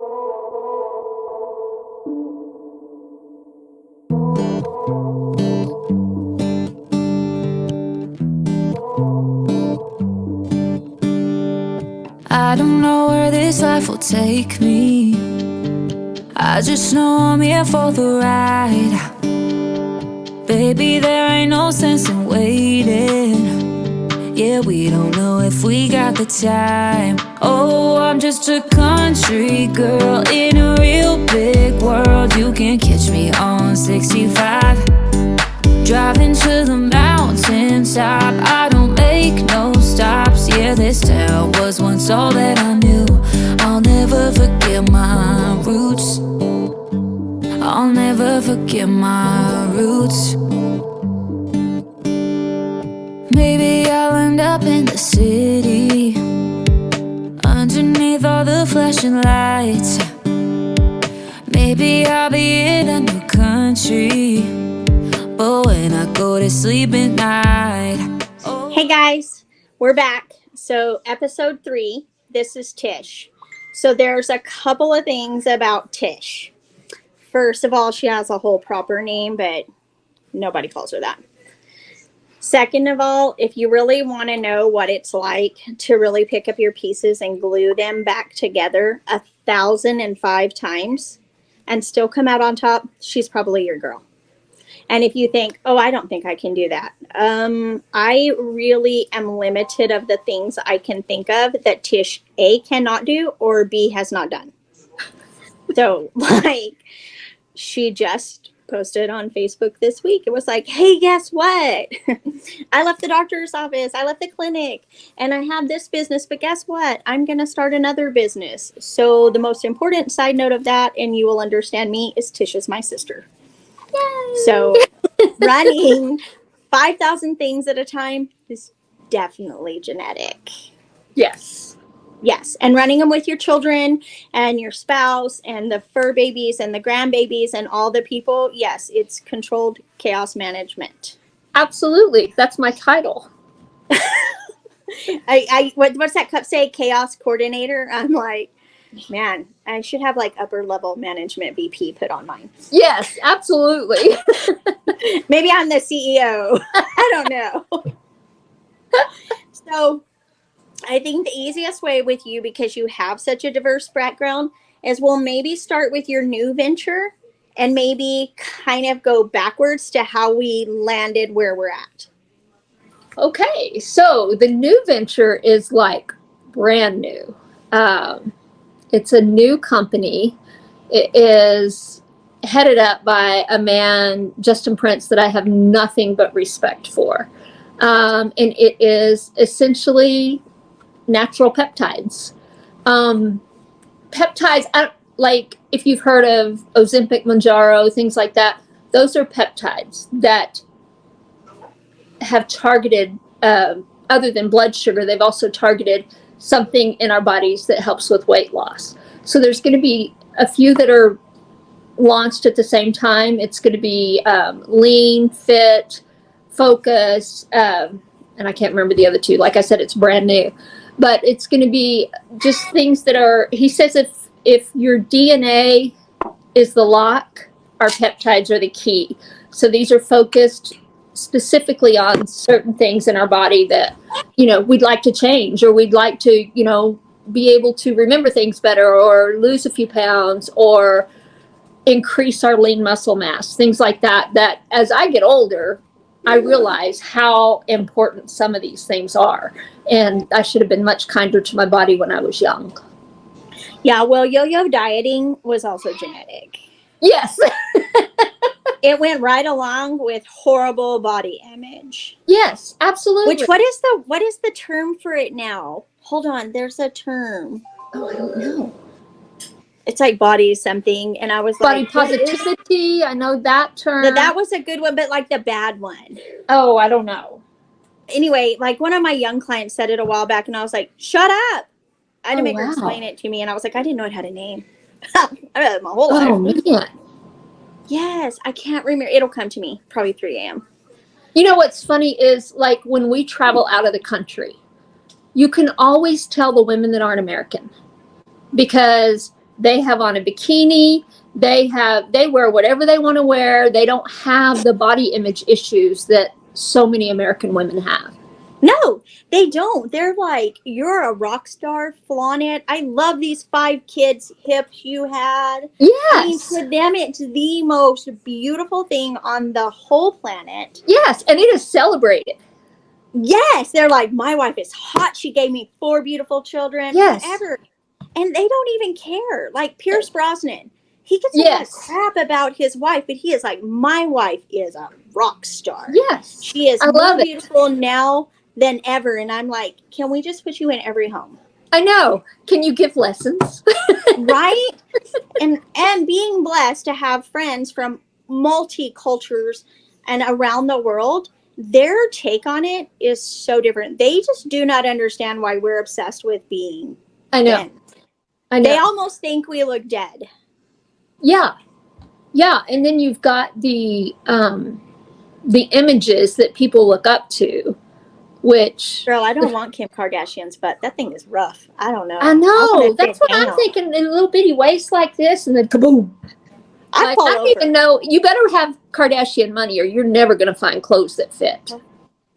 I don't know where this life will take me. I just know I'm here for the ride. Baby, there ain't no sense in waiting. Yeah, we don't know if we got the time. Oh, I'm just a country girl in a real big world. You can catch me on 65, driving to the mountaintop. I don't make no stops. Yeah, this town was once all that I knew. I'll never forget my roots. I'll never forget my roots. Maybe I'll end up in the city, underneath all the flashing lights. Maybe I'll be in a new country, but when I go to sleep at night. Hey guys, we're back. So episode 3, this is Tish. So there's a couple of things about Tish. First of all, she has a whole proper name, but nobody calls her that. Second of all, if you really want to know what it's like to really pick up your pieces and glue them back together 1,005 times and still come out on top, she's probably your girl. And if you think, oh, I don't think I can do that. I really am limited of the things I can think of that Tish A cannot do or B has not done. So like she just posted on Facebook this week. It was like, hey, guess what? I left the doctor's office. I left the clinic and I have this business, but guess what? I'm going to start another business. So the most important side note of that, and you will understand me, is Tish is my sister. Yay. So running 5,000 things at a time is definitely genetic. Yes. Yes. And running them with your children and your spouse and the fur babies and the grandbabies and all the people. Yes, it's controlled chaos management. Absolutely. That's my title. What's that cup say? Chaos coordinator. I'm like, man, I should have like upper level management VP put on mine. Yes, absolutely. Maybe I'm the CEO. I don't know. So I think the easiest way with you, because you have such a diverse background, is we'll maybe start with your new venture and maybe kind of go backwards to how we landed where we're at. Okay, so the new venture is like brand new. It's a new company. It is headed up by a man, Justin Prince, that I have nothing but respect for. And it is essentially natural peptides. Peptides, like if you've heard of Ozempic, Mounjaro, things like that, those are peptides that have targeted, other than blood sugar, they've also targeted something in our bodies that helps with weight loss. So there's going to be a few that are launched at the same time. It's going to be Lean, Fit, Focus, and I can't remember the other two. Like I said, it's brand new. But it's going to be just things that are, he says if your DNA is the lock, our peptides are the key. So these are focused specifically on certain things in our body that, you know, we'd like to change, or we'd like to, you know, be able to remember things better, or lose a few pounds, or increase our lean muscle mass, things like that, that as I get older, I realize how important some of these things are. And I should have been much kinder to my body when I was young. Yeah, well, yo-yo dieting was also genetic. Yes. It went right along with horrible body image. Yes, absolutely. Which, what is the term for it now? Hold on, there's a term. Oh, I don't know. It's like body something, and I was body like, positivity. I know that term. That was a good one, but like the bad one. Oh, I don't know. Anyway, like one of my young clients said it a while back, and I was like, "Shut up!" I had to make her explain it to me, and I was like, I didn't know it had a name. I've had my whole life. Oh man. Yes, I can't remember. It'll come to me probably 3 a.m. You know what's funny is, like, when we travel out of the country, you can always tell the women that aren't American, because They have on a bikini. They wear whatever they want to wear. They don't have the body image issues that so many American women have. No, they don't. They're like, you're a rock star, flaunt it. I love these 5 kids' hips you had. Yes. I mean, to them, it's the most beautiful thing on the whole planet. Yes, and it is celebrated. Yes, they're like, my wife is hot. She gave me 4 beautiful children. Yes. Whatever. And they don't even care. Like Pierce Brosnan, he gets a lot of crap about his wife, but he is like, my wife is a rock star. Yes. She is more beautiful now than ever. And I'm like, can we just put you in every home? I know. Can you give lessons? Right? And being blessed to have friends from multi-cultures and around the world, their take on it is so different. They just do not understand why we're obsessed with being thin. I know. They almost think we look dead. Yeah. Yeah. And then you've got the images that people look up to, which... Girl, I don't want Kim Kardashian's butt. That thing is rough. I don't know. I know. That's what I'm thinking. In a little bitty waist like this, and then kaboom. I don't even know. You better have Kardashian money or you're never going to find clothes that fit.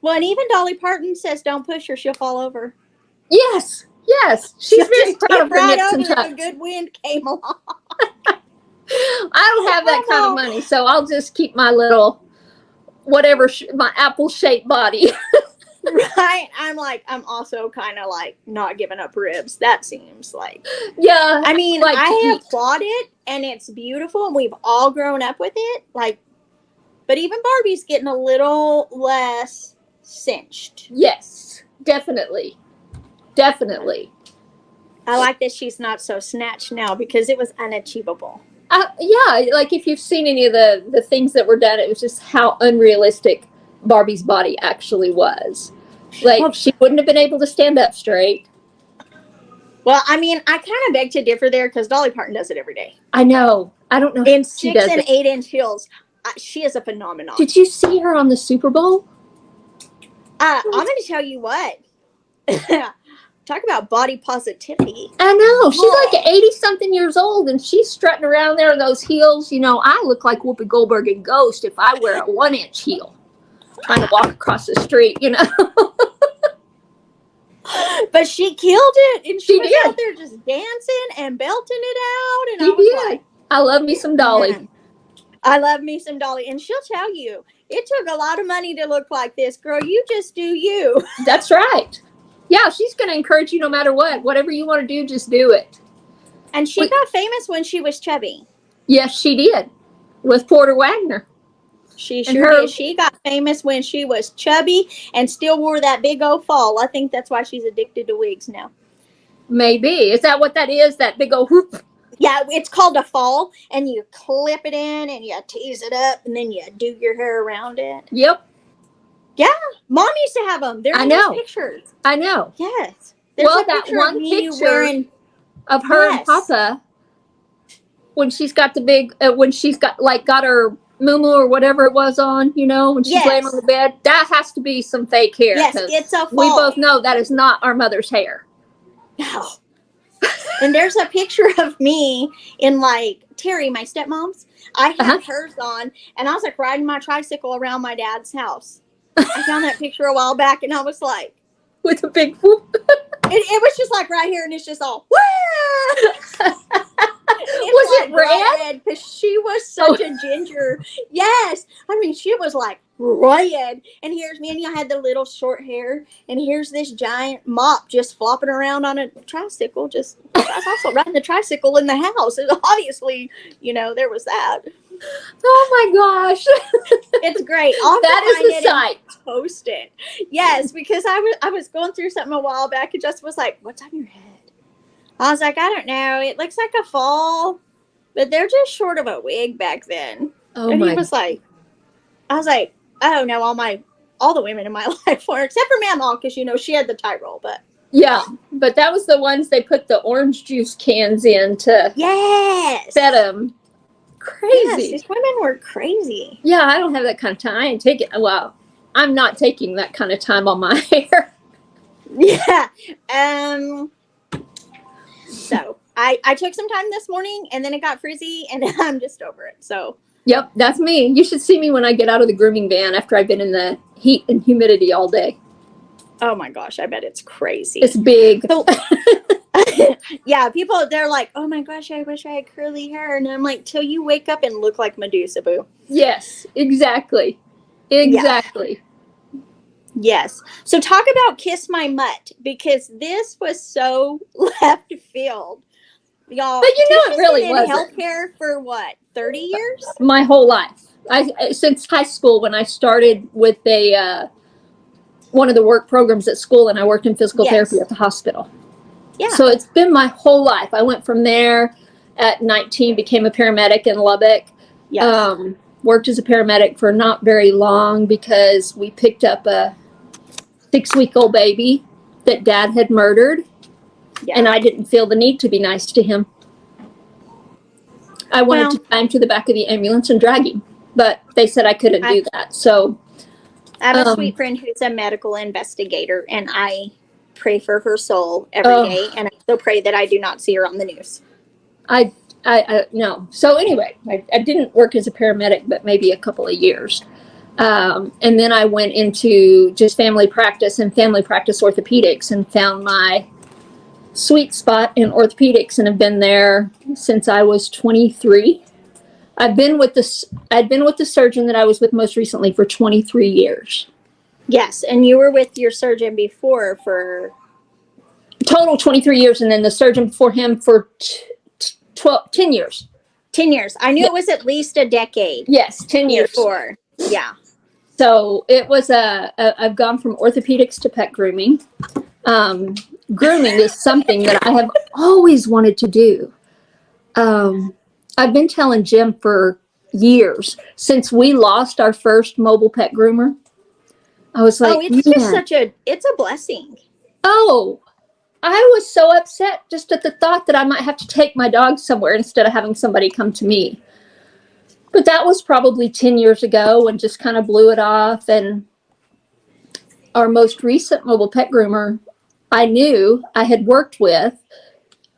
Well, and even Dolly Parton says, don't push her. She'll fall over. Yes. Yes. She's very proud of her nips and tucks. A good wind came along. I don't have that kind of money, so I'll just keep my little, whatever, my apple-shaped body. Right? I'm also kind of like not giving up ribs. That seems like. Yeah. I mean, like I applaud it and it's beautiful and we've all grown up with it. Like, but even Barbie's getting a little less cinched. Yes, definitely. Definitely. I like that she's not so snatched now because it was unachievable. Yeah, like if you've seen any of the things that were done, it was just how unrealistic Barbie's body actually was. Like, she wouldn't have been able to stand up straight. Well, I mean, I kind of beg to differ there because Dolly Parton does it every day. I know. I don't know. In 6 and 8 inch heels. She is a phenomenon. Did you see her on the Super Bowl? I'm going to tell you what. Talk about body positivity. I know. She's like 80-something years old, and she's strutting around there in those heels. You know, I look like Whoopi Goldberg in Ghost if I wear a 1-inch heel trying to walk across the street, you know. But she killed it, and she was out there just dancing and belting it out. And I was like, I love me some Dolly. Man, I love me some Dolly. And she'll tell you, it took a lot of money to look like this, girl. You just do you. That's right. Yeah, she's going to encourage you no matter what. Whatever you want to do, just do it. And she got famous when she was chubby. Yes, she did. With Porter Wagner. She sure did. She got famous when she was chubby and still wore that big old fall. I think that's why she's addicted to wigs now. Maybe. Is that what that is? That big old whoop? Yeah, it's called a fall. And you clip it in and you tease it up and then you do your hair around it. Yep. Yeah, Mom used to have them. They're in these pictures. I know. Yes. There's that one picture of her and Papa when she's got the big, when she's got her muumuu or whatever it was on, you know, when she's laying on the bed. That has to be some fake hair. Yes, it's a fall. We both know that is not our mother's hair. No. And there's a picture of me in like Terry, my stepmom's. I had hers on, and I was like riding my tricycle around my dad's house. I found that picture a while back, and I was like, with a big whoop. It was just like right here, and it's just all, woo! Was it red? Because she was such a ginger. Yes. I mean, she was like red. And here's me, and I had the little short hair, and here's this giant mop just flopping around on a tricycle. I was also riding the tricycle in the house. And obviously, you know, there was that. Oh my gosh. It's great. That is the sight. Post it. Yes, because I was going through something a while back and just was like, what's on your head? I was like, I don't know. It looks like a fall, but they're just short of a wig back then. Oh and he was like, I was like, oh no, all the women in my life were, except for Mamaw, because you know she had the tie roll, but yeah, but that was the ones they put the orange juice cans in to set them. Crazy. Yes, these women were crazy. Yeah, I don't have that kind of time. I ain't taking. Well, I'm not taking that kind of time on my hair. Yeah. So I took some time this morning and then it got frizzy and I'm just over it. So Yep, that's me. You should see me when I get out of the grooming van after I've been in the heat and humidity all day. oh my gosh, I bet it's crazy. It's big. So, yeah, people, they're like, oh my gosh, I wish I had curly hair. And I'm like, till you wake up and look like Medusa, boo. Yes, exactly. Exactly. Yeah. Yes. So talk about Kiss My Mutt, because this was so left field. Y'all, But you know, Tish it really been in wasn't. healthcare for what, 30 years? My whole life. Since high school, when I started with one of the work programs at school, and I worked in physical therapy at the hospital. Yeah. So it's been my whole life. I went from there at 19, became a paramedic in Lubbock. Yes. Worked as a paramedic for not very long because we picked up a 6-week-old baby that Dad had murdered. Yeah. And I didn't feel the need to be nice to him. I wanted to tie him to the back of the ambulance and drag him, but they said I couldn't do that. So I have a sweet friend who's a medical investigator, and I pray for her soul every day, and I still pray that I do not see her on the news. I no. So anyway, I didn't work as a paramedic, but maybe a couple of years. And then I went into just family practice and family practice orthopedics and found my sweet spot in orthopedics and have been there since I was 23. I'd been with the surgeon that I was with most recently for 23 years. Yes, and you were with your surgeon before for total 23 years, and then the surgeon before him for 10 years. 10 years. I knew it was at least a decade. Yes, 10 years. Before. Yeah. So it was I've gone from orthopedics to pet grooming. Grooming is something that I have always wanted to do. I've been telling Jim for years, since we lost our first mobile pet groomer. I was like, it's just it's a blessing. Oh, I was so upset just at the thought that I might have to take my dog somewhere instead of having somebody come to me. But that was probably 10 years ago and just kind of blew it off. And our most recent mobile pet groomer, I knew I had worked with,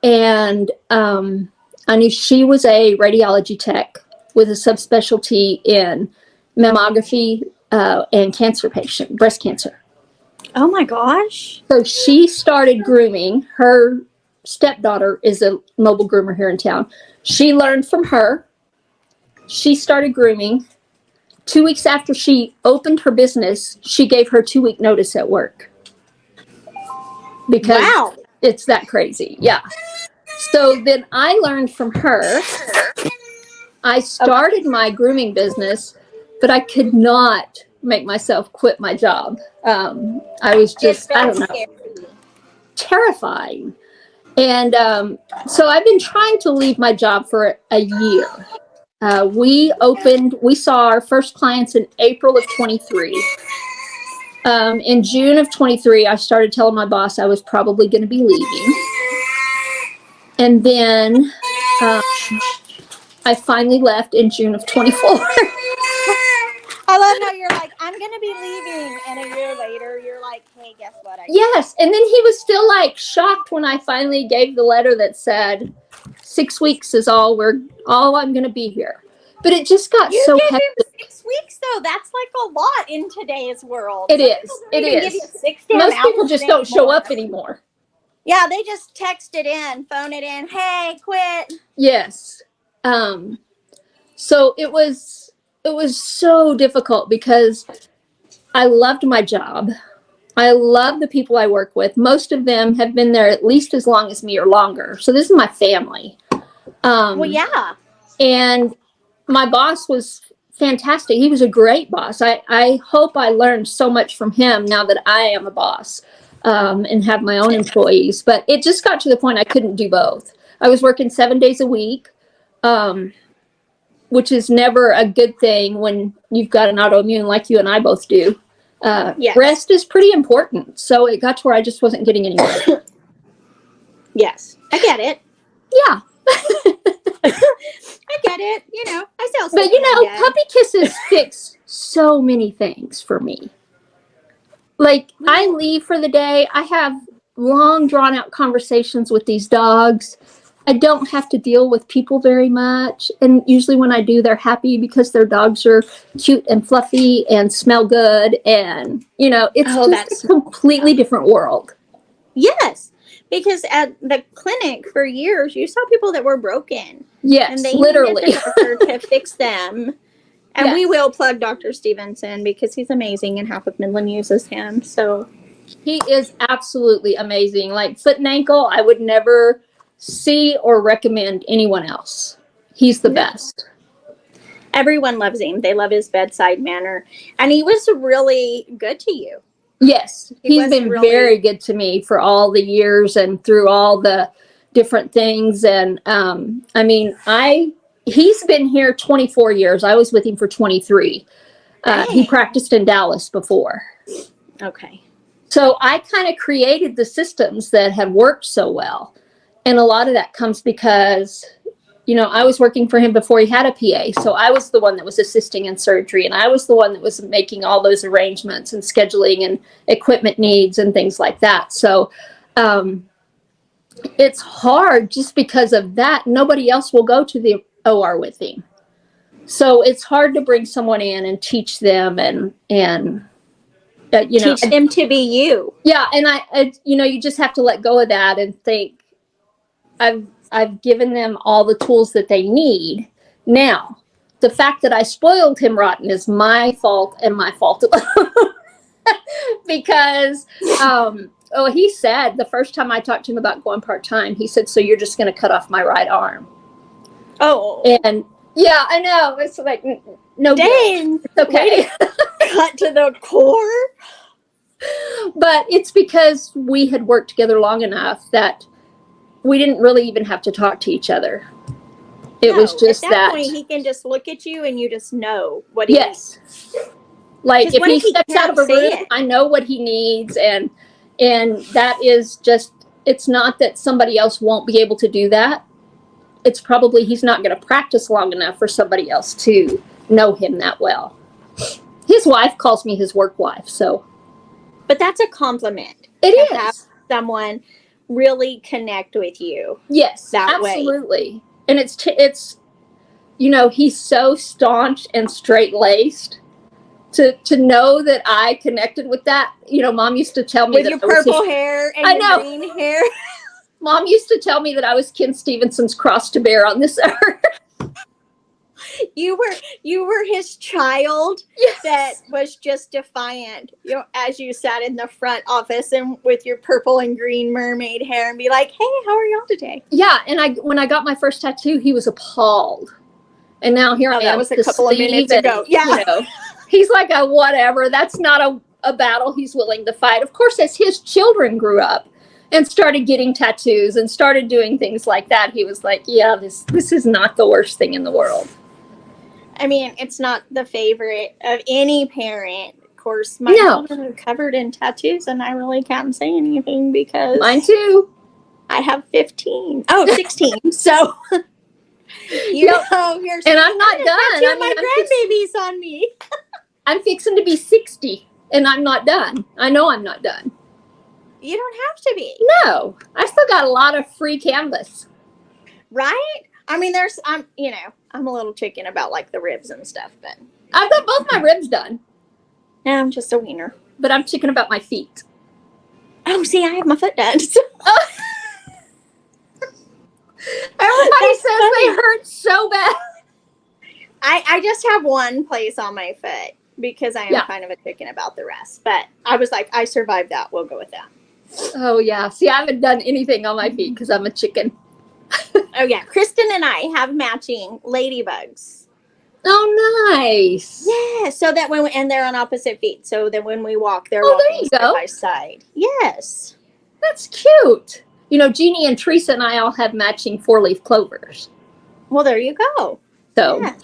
and I knew she was a radiology tech with a subspecialty in mammography and cancer patient, breast cancer. Oh my gosh. So she started grooming. Her stepdaughter is a mobile groomer here in town. She learned from her. She started grooming. 2 weeks after she opened her business, she gave her 2-week notice at work. Because it's that crazy. Yeah. So then I learned from her. I started my grooming business, but I could not make myself quit my job. I was just, I don't know, terrifying. And so I've been trying to leave my job for a year. We saw our first clients in April of 23. In June of 23, I started telling my boss I was probably going to be leaving. And then I finally left in June of 24. I love how you're like, I'm going to be leaving. And a year later, you're like, hey, guess what? Yes. And then he was still like shocked when I finally gave the letter that said 6 weeks is all I'm going to be here. But it just got so hectic. 6 weeks, though. That's like a lot in today's world. It is. It is. Most people just don't show up anymore. Yeah, they just text it in, phone it in. Hey, quit. Yes. So it was so difficult because I loved my job. I love the people I work with. Most of them have been there at least as long as me or longer. So this is my family. Well, yeah. And my boss was fantastic. He was a great boss. I hope I learned so much from him now that I am a boss and have my own employees. But it just got to the point I couldn't do both. I was working 7 days a week, which is never a good thing when you've got an autoimmune like you and I both do. Yes. Rest is pretty important. So it got to where I just wasn't getting anywhere. Yes, I get it. Yeah. I get it. You know, I sell something. But puppy kisses fix so many things for me. Like, I leave for the day. I have long, drawn-out conversations with these dogs. I don't have to deal with people very much. And usually when I do, they're happy because their dogs are cute and fluffy and smell good. And, it's just a completely different world. Yes. Because at the clinic for years, you saw people that were broken. Yes, and they literally. needed the doctor to fix them. And we will plug Dr. Stevenson because he's amazing and half of Midland uses him. So he is absolutely amazing. Like foot and ankle, I would never see or recommend anyone else. He's the best. Everyone loves him. They love his bedside manner. And he was really good to you. Yes, he's been very good to me for all the years and through all the different things. And he's been here 24 years. I was with him for 23. He practiced in Dallas before. Okay. So I kind of created the systems that have worked so well. And a lot of that comes because, I was working for him before he had a PA. So I was the one that was assisting in surgery. And I was the one that was making all those arrangements and scheduling and equipment needs and things like that. So it's hard just because of that. Nobody else will go to the OR with him. So it's hard to bring someone in and teach them and teach them to be you. Yeah. And I you just have to let go of that and think I've given them all the tools that they need. Now, the fact that I spoiled him rotten is my fault and my fault alone. Because, he said the first time I talked to him about going part-time, he said, so you're just going to cut off my right arm. Oh. And yeah, I know. It's like, no. Dang. It's okay. Cut to the core. But it's because we had worked together long enough that we didn't really even have to talk to each other. It was just at that point, he can just look at you and you just know what he needs. Like if he steps out of a room, I know what he needs, and that is just, it's not that somebody else won't be able to do that. It's probably he's not going to practice long enough for somebody else to know him that well. His wife calls me his work wife, so. But that's a compliment. It is. Have someone really connect with you. Yes, that absolutely. Way. And it's he's so staunch and straight-laced to know that I connected with that. Mom used to tell me with your purple hair and your green hair. Mom used to tell me that I was Ken Stevenson's cross to bear on this earth. You were his child. Yes. That was just defiant. As you sat in the front office and with your purple and green mermaid hair and be like, "Hey, how are y'all today?" Yeah, and when I got my first tattoo, he was appalled. And now here I am. That was a couple of minutes ago. Yeah. He's like a whatever. That's not a battle he's willing to fight. Of course, as his children grew up and started getting tattoos and started doing things like that, he was like, yeah, this is not the worst thing in the world. I mean, it's not the favorite of any parent. Of course, my children are covered in tattoos, and I really can't say anything because... Mine too. I have 15. Oh, 16. So, you're and I'm not done. My grandbabies on me. I'm fixing to be 60, and I'm not done. I know I'm not done. You don't have to be. No. I still got a lot of free canvas. Right? I mean, I'm a little chicken about like the ribs and stuff, but I've got both my ribs done. Yeah, I'm just a wiener. But I'm chicken about my feet. Oh, see, I have my foot done. So. Everybody says they hurt so bad. I just have one place on my foot because I am kind of a chicken about the rest. But I was like, I survived that. We'll go with that. Oh, yeah. See, I haven't done anything on my feet because I'm a chicken. Oh, yeah. Kristen and I have matching ladybugs. Oh, nice. Yeah. So that and they're on opposite feet. So that when we walk, they're walking side by side. Yes. That's cute. Jeannie and Teresa and I all have matching 4-leaf clovers. Well, there you go. So yeah,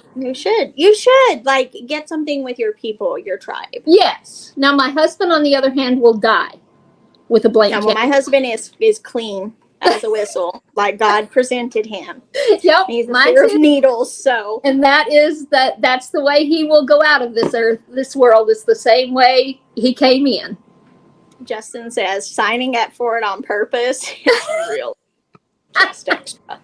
you should like get something with your people, your tribe. Yes. Now my husband, on the other hand, will die with a blanket. Well, my husband is clean as a whistle, like God presented him. Yep. He's a fear of needles, so. And that's the way he will go out of this earth, this world. It's the same way he came in. Justin says signing up for it on purpose is real. Just extra.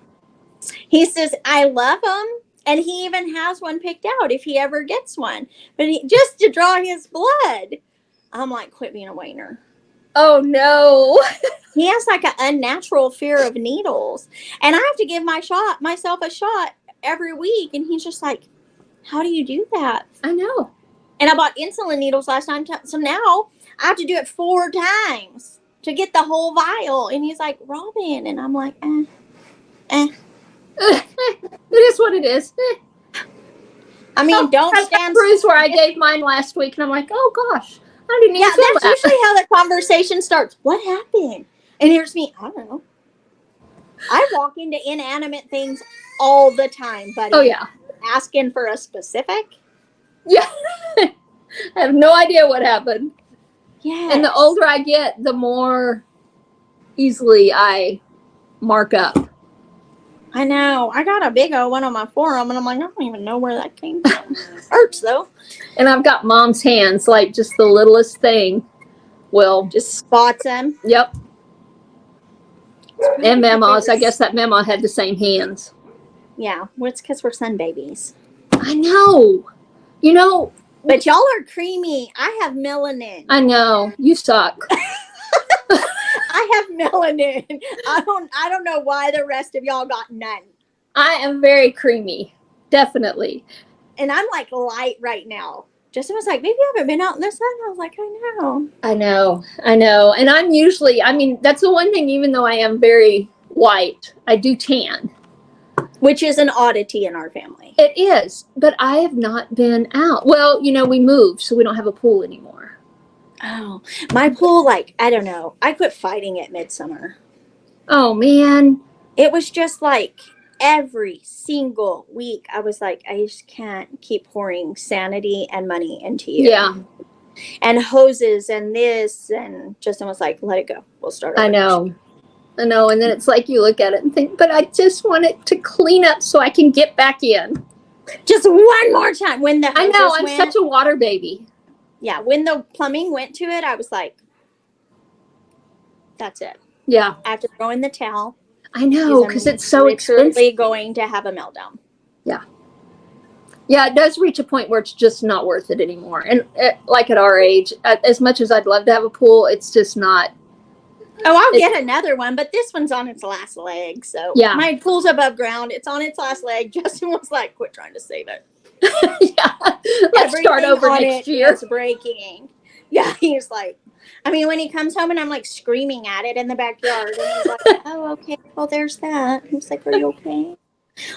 He says, I love him. And he even has one picked out if he ever gets one. But just to draw his blood. I'm like, quit being a whiner. Oh, no. He has like an unnatural fear of needles. And I have to give myself a shot every week. And he's just like, how do you do that? I know. And I bought insulin needles last time. So now I have to do it 4 times to get the whole vial. And he's like, Robin. And I'm like, It is what it is. I mean, don't stand. Bruise where I gave mine last week. And I'm like, oh, gosh. I didn't even feel that's that. usually how the conversation starts. What happened? And here's me. I don't know. I walk into inanimate things all the time, buddy. Oh, yeah. Asking for a specific? Yeah. I have no idea what happened. Yeah. And the older I get, the more easily I mark up. I know. I got a big old one on my forearm, and I'm like, I don't even know where that came from. Hurts, though. And I've got mom's hands, like just the littlest thing will just spots them. Yep. And Mama's. I guess that Mama had the same hands. Yeah. Well, it's because we're sun babies. I know. You know. But y'all are creamy. I have melanin. I know. You suck. I have melanin. I don't know why the rest of y'all got none. I am very creamy. Definitely. And I'm like light right now. Justin was like, maybe I haven't been out in the sun. I was like, I know. And I'm usually, that's the one thing, even though I am very white, I do tan. Which is an oddity in our family. It is. But I have not been out. Well, we moved, so we don't have a pool anymore. Oh, my pool, I don't know. I quit fighting at midsummer. Oh, man. It was just like every single week. I was like, I just can't keep pouring sanity and money into you. Yeah. And hoses and this. And Justin was like, let it go. We'll start over. I know. And then it's like you look at it and think, but I just want it to clean up so I can get back in. Just one more time. When the I know. I'm such a water baby. Yeah, when the plumbing went to it, I was like, that's it. Yeah. I have to throw in the towel. I know, because it's so expensive. Going to have a meltdown. Yeah. Yeah, it does reach a point where it's just not worth it anymore. And like at our age, as much as I'd love to have a pool, it's just not. Oh, I'll get another one, but this one's on its last leg. So yeah. My pool's above ground. It's on its last leg. Justin was like, quit trying to save it. Yeah, let's start over next year. It's breaking. Yeah, he's like, when he comes home and I'm like screaming at it in the backyard, and he's like, oh, okay, well, there's that. He's like, are you okay?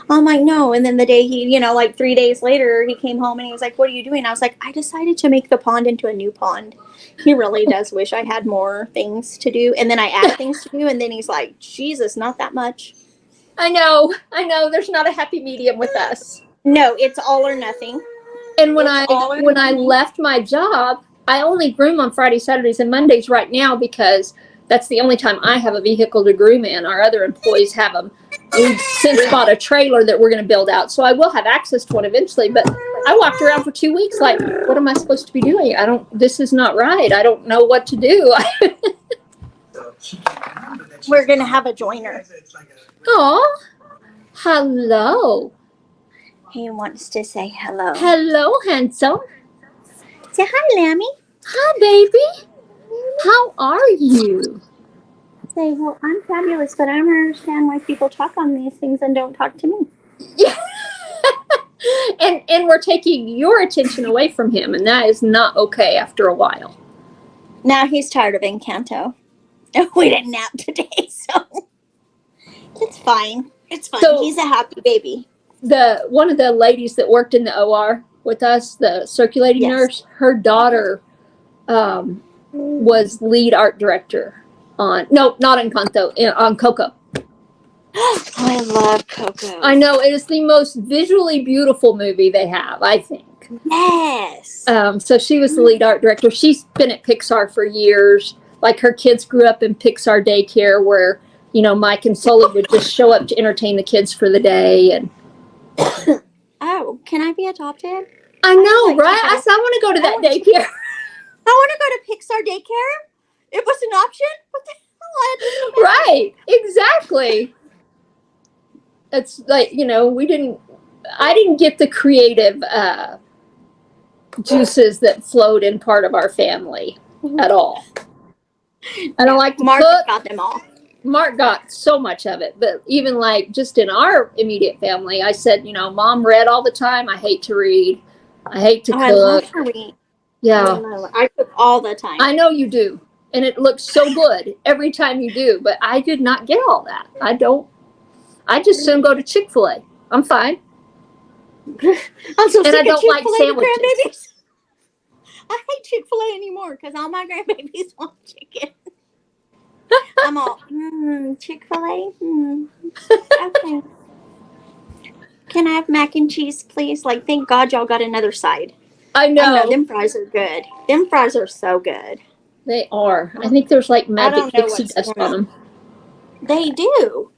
I'm like, no. And then the day he, 3 days later, he came home and he was like, what are you doing? I was like, I decided to make the pond into a new pond. He really does wish I had more things to do. And then I add things to do, and then he's like, Jesus, not that much. I know. There's not a happy medium with us. No, it's all or nothing. And when I left my job, I only groom on Fridays, Saturdays, and Mondays right now because that's the only time I have a vehicle to groom in. Our other employees have them. We've since bought a trailer that we're going to build out, so I will have access to one eventually. But I walked around for 2 weeks like, what am I supposed to be doing? This is not right. I don't know what to do. We're going to have a joiner. Oh, hello. He wants to say hello. Hello, handsome. Say hi, Lammy. Hi, baby. How are you? Say, well, I'm fabulous, but I don't understand why people talk on these things and don't talk to me. Yeah. and we're taking your attention away from him, and that is not okay after a while. Now he's tired of Encanto. We didn't nap today, so it's fine. It's fine. So, he's a happy baby. One of the ladies that worked in the OR with us, the circulating nurse, her daughter was lead art director on not Encanto, on Coco. I love Coco. I know, it is the most visually beautiful movie they have, I think. Yes. So she was the lead art director. She's been at Pixar for years. Like, her kids grew up in Pixar daycare where, Mike and Sully would just show up to entertain the kids for the day. And oh, can I be adopted? I know, right? I want to go to that daycare. I want to go to Pixar daycare. It was an option. What the hell? Right, exactly. It's like, I didn't get the creative juices that flowed in part of our family at all. I don't like to Mark cook. got them all. Mark got so much of it, but even like just in our immediate family, I said, Mom read all the time. I hate to read. I hate to cook. I love to read. Yeah. I cook all the time. I know you do. And it looks so good every time you do, but I did not get all that. I just soon go to Chick-fil-A. I'm fine. I'm so sick I don't of like sandwiches. grandbabies. I hate Chick-fil-A anymore because all my grandbabies want chicken. I'm all, Chick-fil-A? Okay. Can I have mac and cheese, please? Like, thank God y'all got another side. I know. Them fries are good. Them fries are so good. They are. I think there's like magic pixie dust on them. They do.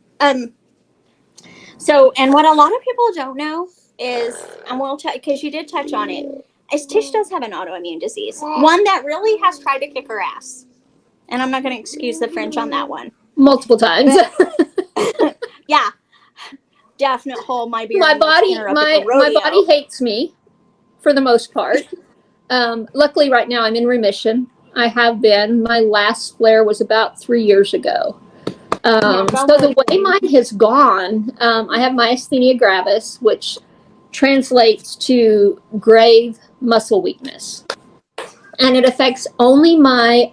So, and what a lot of people don't know is, and we'll because you did touch on it, is Tish does have an autoimmune disease. One that really has tried to kick her ass. And I'm not going to excuse the French on that one. Multiple times. Yeah. Definite hole. My body hates me for the most part. Luckily right now I'm in remission. I have been. My last flare was about 3 years ago. So the way mine has gone, I have myasthenia gravis, which translates to grave muscle weakness. And it affects only my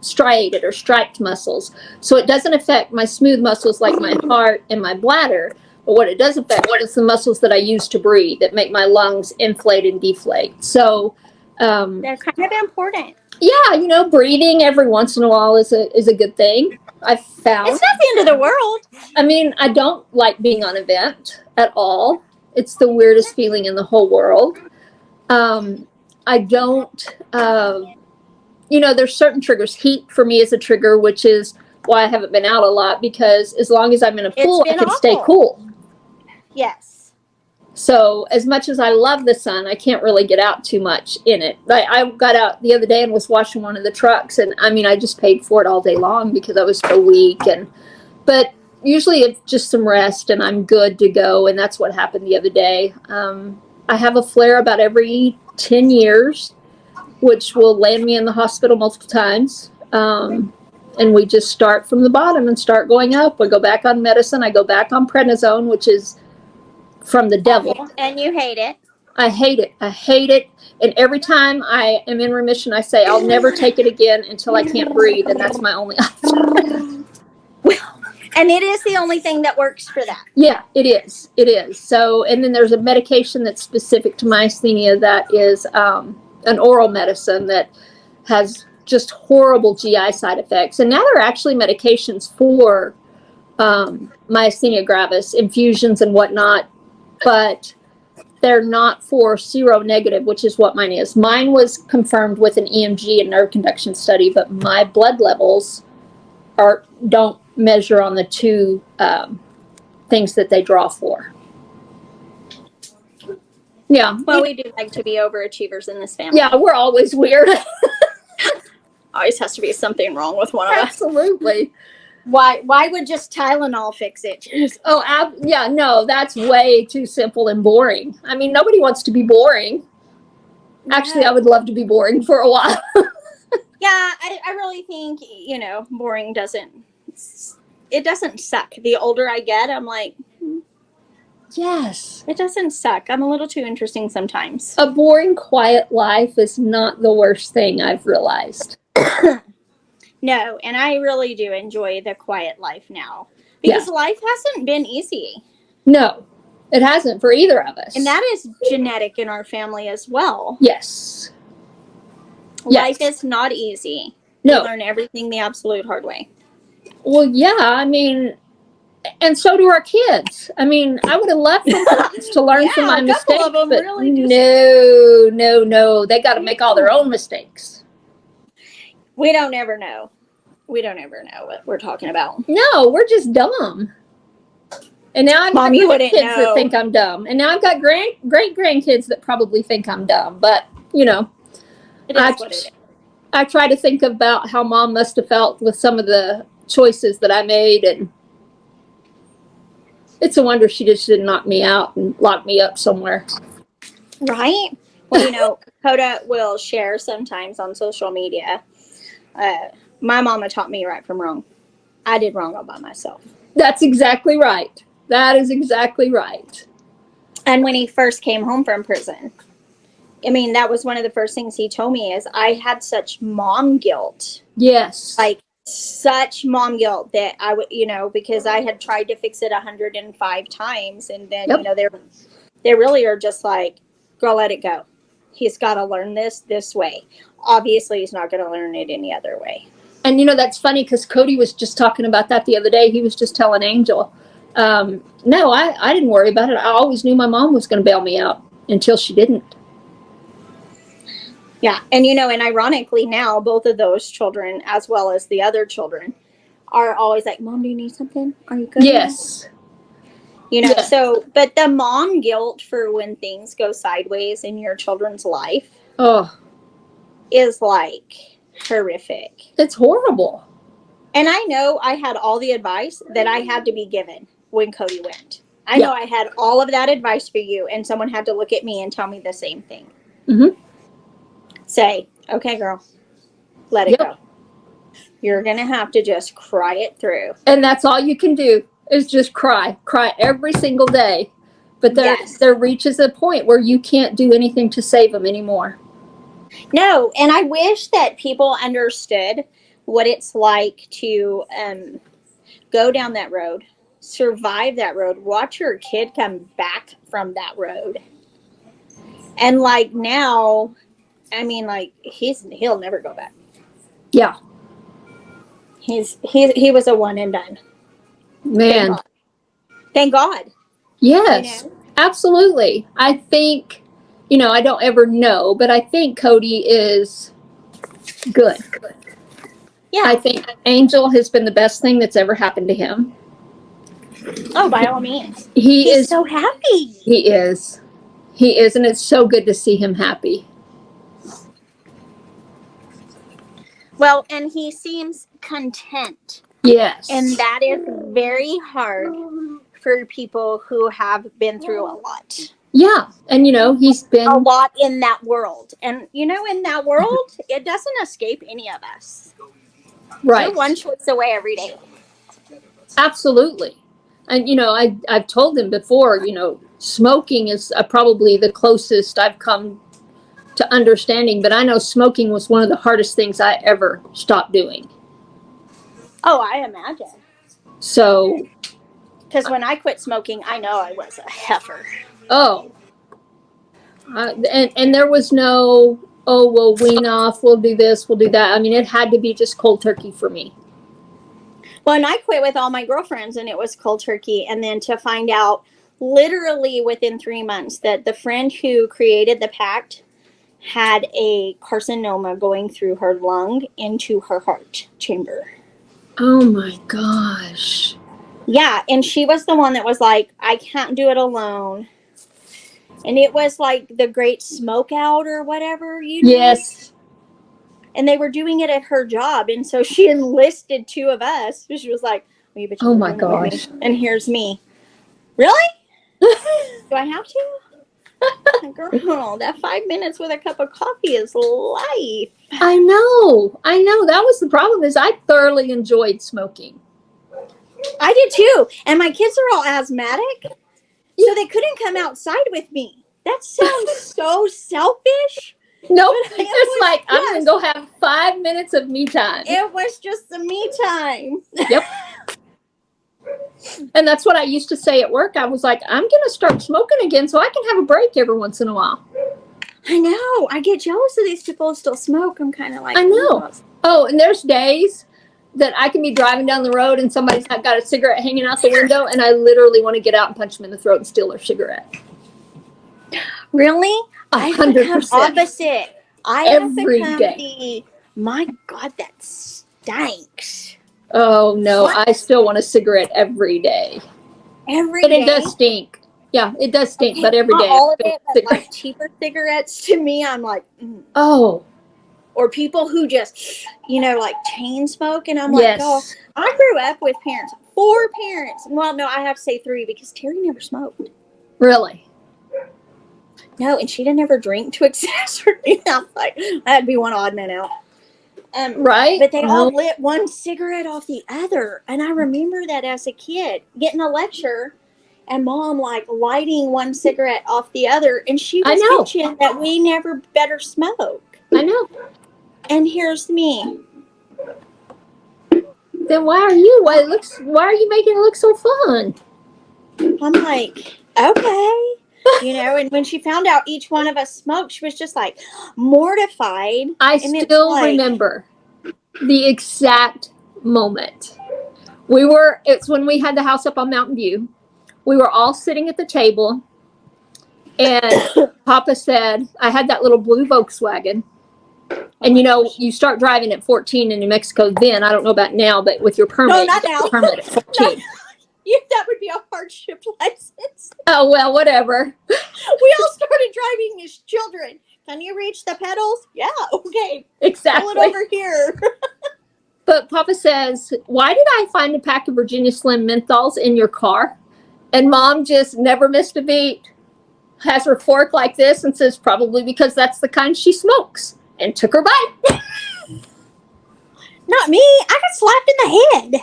striated or striped muscles. So it doesn't affect my smooth muscles like my heart and my bladder. But what it does affect is the muscles that I use to breathe that make my lungs inflate and deflate. So they're kind of important. Yeah, breathing every once in a while is a good thing. I've found. It's not the end of the world. I mean, I don't like being on a vent at all. It's the weirdest feeling in the whole world. I don't, there's certain triggers. Heat for me is a trigger, which is why I haven't been out a lot, because as long as I'm in a pool, I can stay cool. Yes. So as much as I love the sun, I can't really get out too much in it. I got out the other day and was washing one of the trucks, and I just paid for it all day long because I was so weak. But usually it's just some rest and I'm good to go. And that's what happened the other day. I have a flare about every 10 years, which will land me in the hospital multiple times. And we just start from the bottom and start going up. We go back on medicine. I go back on prednisone, which is from the devil. And you hate it. I hate it. I hate it. And every time I am in remission, I say, I'll never take it again until I can't breathe. And that's my only option. And it is the only thing that works for that. Yeah, it is. It is. So, and then there's a medication that's specific to myasthenia that is an oral medicine that has just horrible GI side effects. And now there are actually medications for myasthenia gravis, infusions and whatnot, but they're not for seronegative, which is what mine is. Mine was confirmed with an EMG and nerve conduction study, but my blood levels don't measure on the two things that they draw for. Yeah. Well, we do like to be overachievers in this family. Yeah, we're always weird. Always has to be something wrong with one of us. Absolutely. Why would just Tylenol fix it? Yeah, no, that's way too simple and boring. I mean, nobody wants to be boring. Actually, I would love to be boring for a while. Yeah, I really think, boring doesn't suck. The older I get, I'm like, yes, it doesn't suck. I'm a little too interesting sometimes. A boring, quiet life is not the worst thing, I've realized. No, and I really do enjoy the quiet life now. Because life hasn't been easy. No, it hasn't for either of us. And that is genetic in our family as well. Yes. Life is not easy. No. We learn everything the absolute hard way. Well, yeah, and so do our kids. I would have loved for my kids to learn from my mistakes, but really no. They got to make all their own mistakes. We don't ever know. We don't ever know what we're talking about. No, we're just dumb. And now I've got kids that think I'm dumb. And now I've got great grandkids that probably think I'm dumb. But, I try to think about how Mom must have felt with some of the choices that I made. And It's a wonder she just didn't knock me out and lock me up somewhere. Right? Well, Coda will share sometimes on social media. My mama taught me right from wrong. I did wrong all by myself. That's exactly right. That is exactly right. And when he first came home from prison, I mean, that was one of the first things he told me is I had such mom guilt. Yes. Like, such mom guilt that I would, because I had tried to fix it 105 times. And then, they really are just like, girl, let it go. He's got to learn this way. Obviously, he's not going to learn it any other way. And, that's funny because Cody was just talking about that the other day. He was just telling Angel, no, I didn't worry about it. I always knew my mom was going to bail me out until she didn't. Yeah. And, and ironically now, both of those children, as well as the other children, are always like, Mom, do you need something? Are you good? Yes. So, but the mom guilt for when things go sideways in your children's life is like horrific. It's horrible. And I know I had all the advice that I had to be given when Cody went. I know I had all of that advice for you, and someone had to look at me and tell me the same thing. Mm-hmm. Say, okay, girl, let it go. You're going to have to just cry it through. And that's all you can do is just cry every single day. But there reaches a point where you can't do anything to save them anymore. No, and I wish that people understood what it's like to go down that road, survive that road, watch your kid come back from that road. And like now, I mean, like he'll never go back. Yeah. He was a one and done. Man. Thank God. Yes, absolutely. I think, I don't ever know, but I think Cody is good. Yeah. I think Angel has been the best thing that's ever happened to him. Oh, by all means. He's so happy. He is. He is, and it's so good to see him happy. Well, and he seems content. Yes. And that is very hard for people who have been through a lot. Yeah. And, he's been a lot in that world. And, in that world, it doesn't escape any of us. Right. We're one choice away every day. Absolutely. And, I've told him before, smoking is probably the closest I've come to understanding, but I know smoking was one of the hardest things I ever stopped doing. Oh, I imagine. So. Because when I quit smoking, I know I was a heifer. Oh. And there was no, we'll wean off, we'll do this, we'll do that. I mean, it had to be just cold turkey for me. Well, and I quit with all my girlfriends, and it was cold turkey. And then to find out literally within 3 months that the friend who created the pact had a carcinoma going through her lung into her heart chamber. Oh my gosh. Yeah, and she was the one that was like, I can't do it alone. And it was like the Great Smoke Out or whatever, Yes. And they were doing it at her job, and so she enlisted 2 of us. She was like, oh my gosh. And here's me. Really? Do I have to? Girl, that 5 minutes with a cup of coffee is life. I know. That was the problem, is I thoroughly enjoyed smoking. I did too. And my kids are all asthmatic, so they couldn't come outside with me. That sounds so selfish. No, it's like, I'm going to go have 5 minutes of me time. It was just the me time. Yep. And that's what I used to say at work. I was like, I'm going to start smoking again so I can have a break every once in a while. I know. I get jealous of these people who still smoke. I'm kind of like, I know. Oh, and there's days that I can be driving down the road and somebody's not got a cigarette hanging out the window, and I literally want to get out and punch them in the throat and steal their cigarette. Really? 100%. Opposite. Every day. My God, that stinks. Oh, no. What? I still want a cigarette every day. Every day? But it does stink. Yeah, it does stink, but every day. All of it, but like cheaper cigarettes, to me, I'm like, Oh. Or people who just, like chain smoke. And I'm like, oh, I grew up with parents 4 parents. Well, no, I have to say 3 because Terry never smoked. Really? No, and she didn't ever drink to excess or anything. I'm like, that'd be one odd man out. Right? But they all No. lit one cigarette off the other. And I remember that as a kid, getting a lecture and Mom like lighting one cigarette off the other. And she I was know. bitching that we never better smoke. I know. And here's me. Then why are you making it look so fun? I'm like, okay. You know, and when she found out each one of us smoked, she was just like mortified. I And still remember the exact moment. It's when we had the house up on Mountain View. We were all sitting at the table, and Papa said, I had that little blue Volkswagen. And you start driving at 14 in New Mexico then. I don't know about now, but with your permit, No, not you got now. a permit at 14. That would be a hardship license. Oh, well, whatever. We all started driving as children. Can you reach the pedals? Yeah, okay. Exactly. Pull it over here. But Papa says, why did I find a pack of Virginia Slim menthols in your car? And Mom just never missed a beat. Has her fork like this and says, probably because that's the kind she smokes. And took her bite. Not me. I got slapped in the head.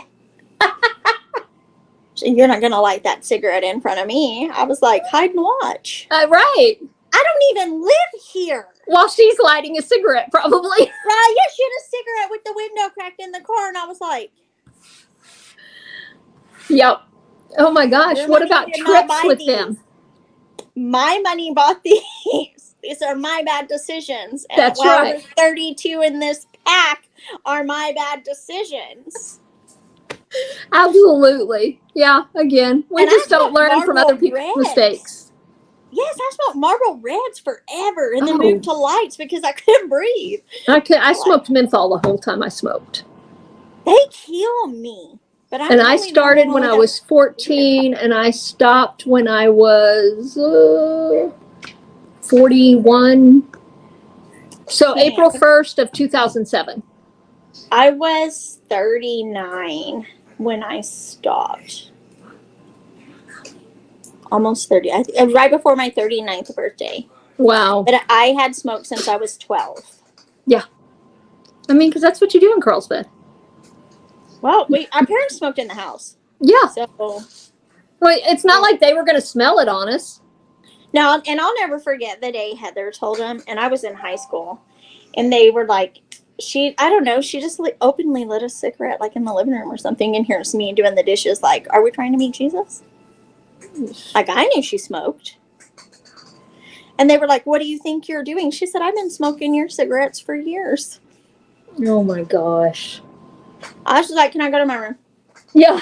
So you're not going to light that cigarette in front of me. I was like, hide and watch. Right. I don't even live here. While she's lighting a cigarette, probably. Right? Yeah, she had a cigarette with the window cracked in the car. And I was like, Yep. Oh my gosh. Your What money about did not trips buy with these. them? My money bought these. These are my bad decisions. And That's while right. we're 32 in this pack are my bad decisions. Absolutely. Yeah, again. We And just I don't learn from Marlboro other people's Reds. mistakes. Yes, I smoked Marlboro Reds forever and then Oh. moved to lights because I couldn't breathe. I smoked menthol the whole time I smoked. They kill me. But I started when I was 14, and I stopped when I was 41. So Yeah. April 1st of 2007. I was 39 when I stopped. Almost 30. Right before my 39th birthday. Wow. But I had smoked since I was 12. Yeah. I mean, because that's what you do in Carlsbad. Well, our parents smoked in the house. Yeah. So, well, it's not like they were going to smell it on us. no, and I'll never forget the day Heather told them, and I was in high school, and they were like, she just openly lit a cigarette like in the living room or something, and here's me doing the dishes like, are we trying to meet Jesus? Like, I knew she smoked. And they were like, what do you think you're doing? She said, I've been smoking your cigarettes for years. Oh my gosh. I was just like, can I go to my room? Yeah.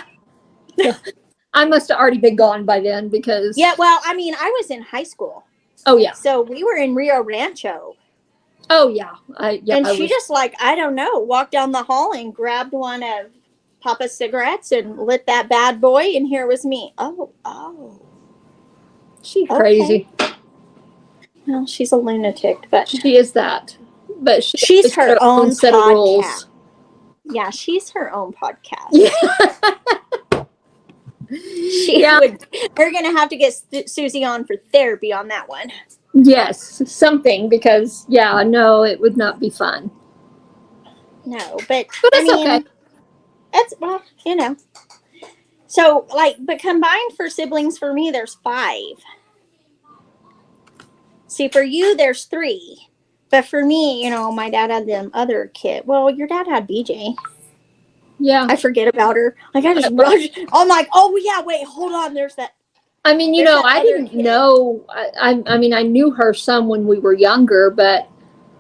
I must have already been gone by then because... Yeah, well, I mean, I was in high school. Oh, yeah. So we were in Rio Rancho. Oh, yeah. And she just like, I don't know, walked down the hall and grabbed one of Papa's cigarettes and lit that bad boy, and here was me. Oh. She's crazy. Well, she's a lunatic, but... She is that. But she's her own set of rules. Yeah, she's her own podcast. Yeah. We're going to have to get Susie on for therapy on that one. Yes, something, because, no, it would not be fun. No, but it's okay. That's, well, So, but combined for siblings, for me, there's 5. See, for you, there's 3. But for me, my dad had them other kid. Well, your dad had BJ. Yeah. I forget about her. Like, I just rushed. I'm like, oh, yeah, wait, hold on. There's that. I mean, I didn't know. I mean, I knew her some when we were younger, but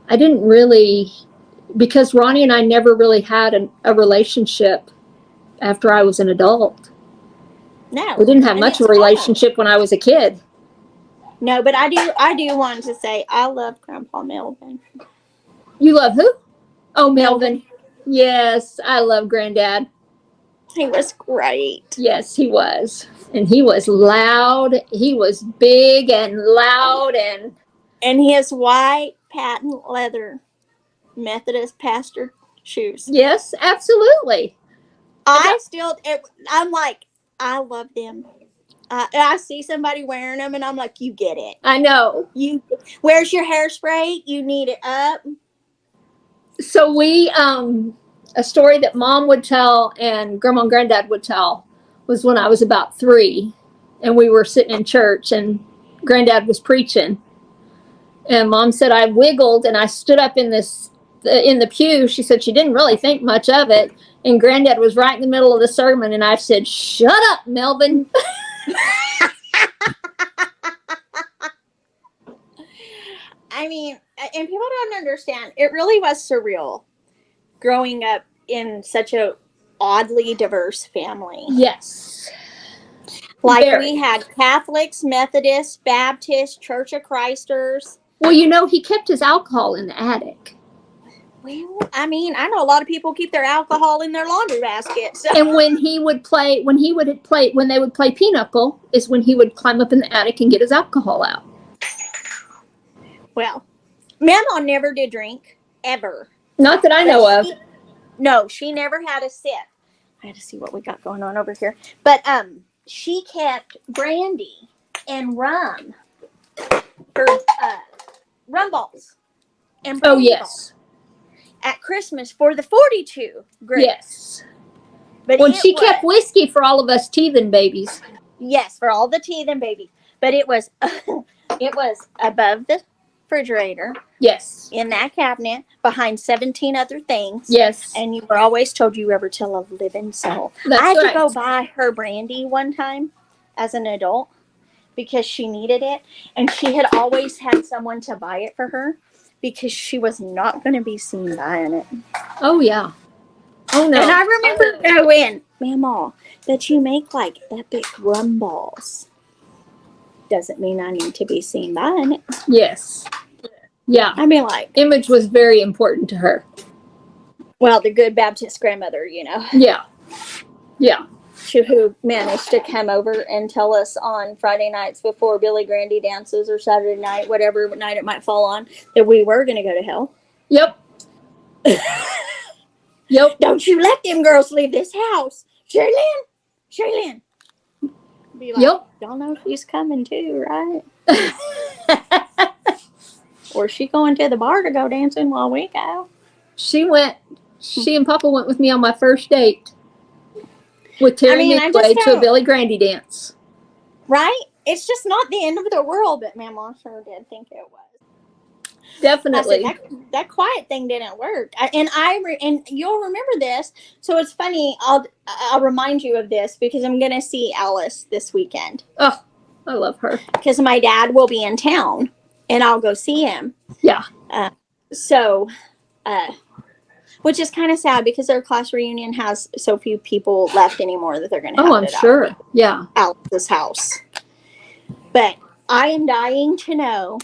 I didn't really, because Ronnie and I never really had a relationship after I was an adult. No. We didn't have much of a relationship when I was a kid. No, but I do want to say I love Grandpa Melvin. You love who? Oh, Melvin. Yes, I love Granddad. He was great. Yes, he was. And he was loud. He was big and loud. And his white patent leather Methodist pastor shoes. Yes, absolutely. I'm like, I love them. I see somebody wearing them, and I'm like, you get it. I know. Where's your hairspray? You need it up. So a story that Mom would tell and Grandma and Granddad would tell was when I was about 3, and we were sitting in church, and Granddad was preaching, and Mom said I wiggled and I stood up in the pew. She said she didn't really think much of it, and Granddad was right in the middle of the sermon, and I said, "Shut up, Melvin." I mean, and people don't understand. It really was surreal growing up in such a oddly diverse family. Yes. Like Very. we had Catholics, Methodists, Baptists, Church of Christers. Well, he kept his alcohol in the attic. Well, I mean, I know a lot of people keep their alcohol in their laundry basket. So. And when they would play pinochle, is when he would climb up in the attic and get his alcohol out. Well, Mama never did drink, ever. Not that I know of. No, she never had a sip. I had to see what we got going on over here. But she kept brandy and rum for rum balls. And oh, yes. Balls at Christmas for the 42 group. Yes. But she kept whiskey for all of us teething babies. Yes, for all the teething babies. But it was above the refrigerator. Yes. In that cabinet behind 17 other things. Yes. And you were always told you ever tell a living soul. That's I had right. to go buy her brandy one time as an adult because she needed it. And she had always had someone to buy it for her because she was not going to be seen buying it. Oh, yeah. Oh, no. And I remember going, Mama, that you make like epic rum balls doesn't mean I need to be seen buying it. Yes. Yeah. I mean, like, image was very important to her. Well, the good Baptist grandmother, Yeah. Yeah. Who managed to come over and tell us on Friday nights before Billy Grandy dances or Saturday night, whatever night it might fall on, that we were going to go to hell. Yep. Yep. Don't you let them girls leave this house. Shaylin. Be like, yep. Y'all know she's coming too, right? Or she going to the bar to go dancing while we go. She and Papa went with me on my first date with Terry Midway to a Billy Grandy dance. Right? It's just not the end of the world, but Mama sure did think it was. Definitely. That quiet thing didn't work. And you'll remember this. So it's funny. I'll remind you of this because I'm going to see Alice this weekend. Oh, I love her. Because my dad will be in town and I'll go see him. Yeah. Which is kind of sad because their class reunion has so few people left anymore that they're going to have I'm sure. Yeah. Alice's house. But I am dying to know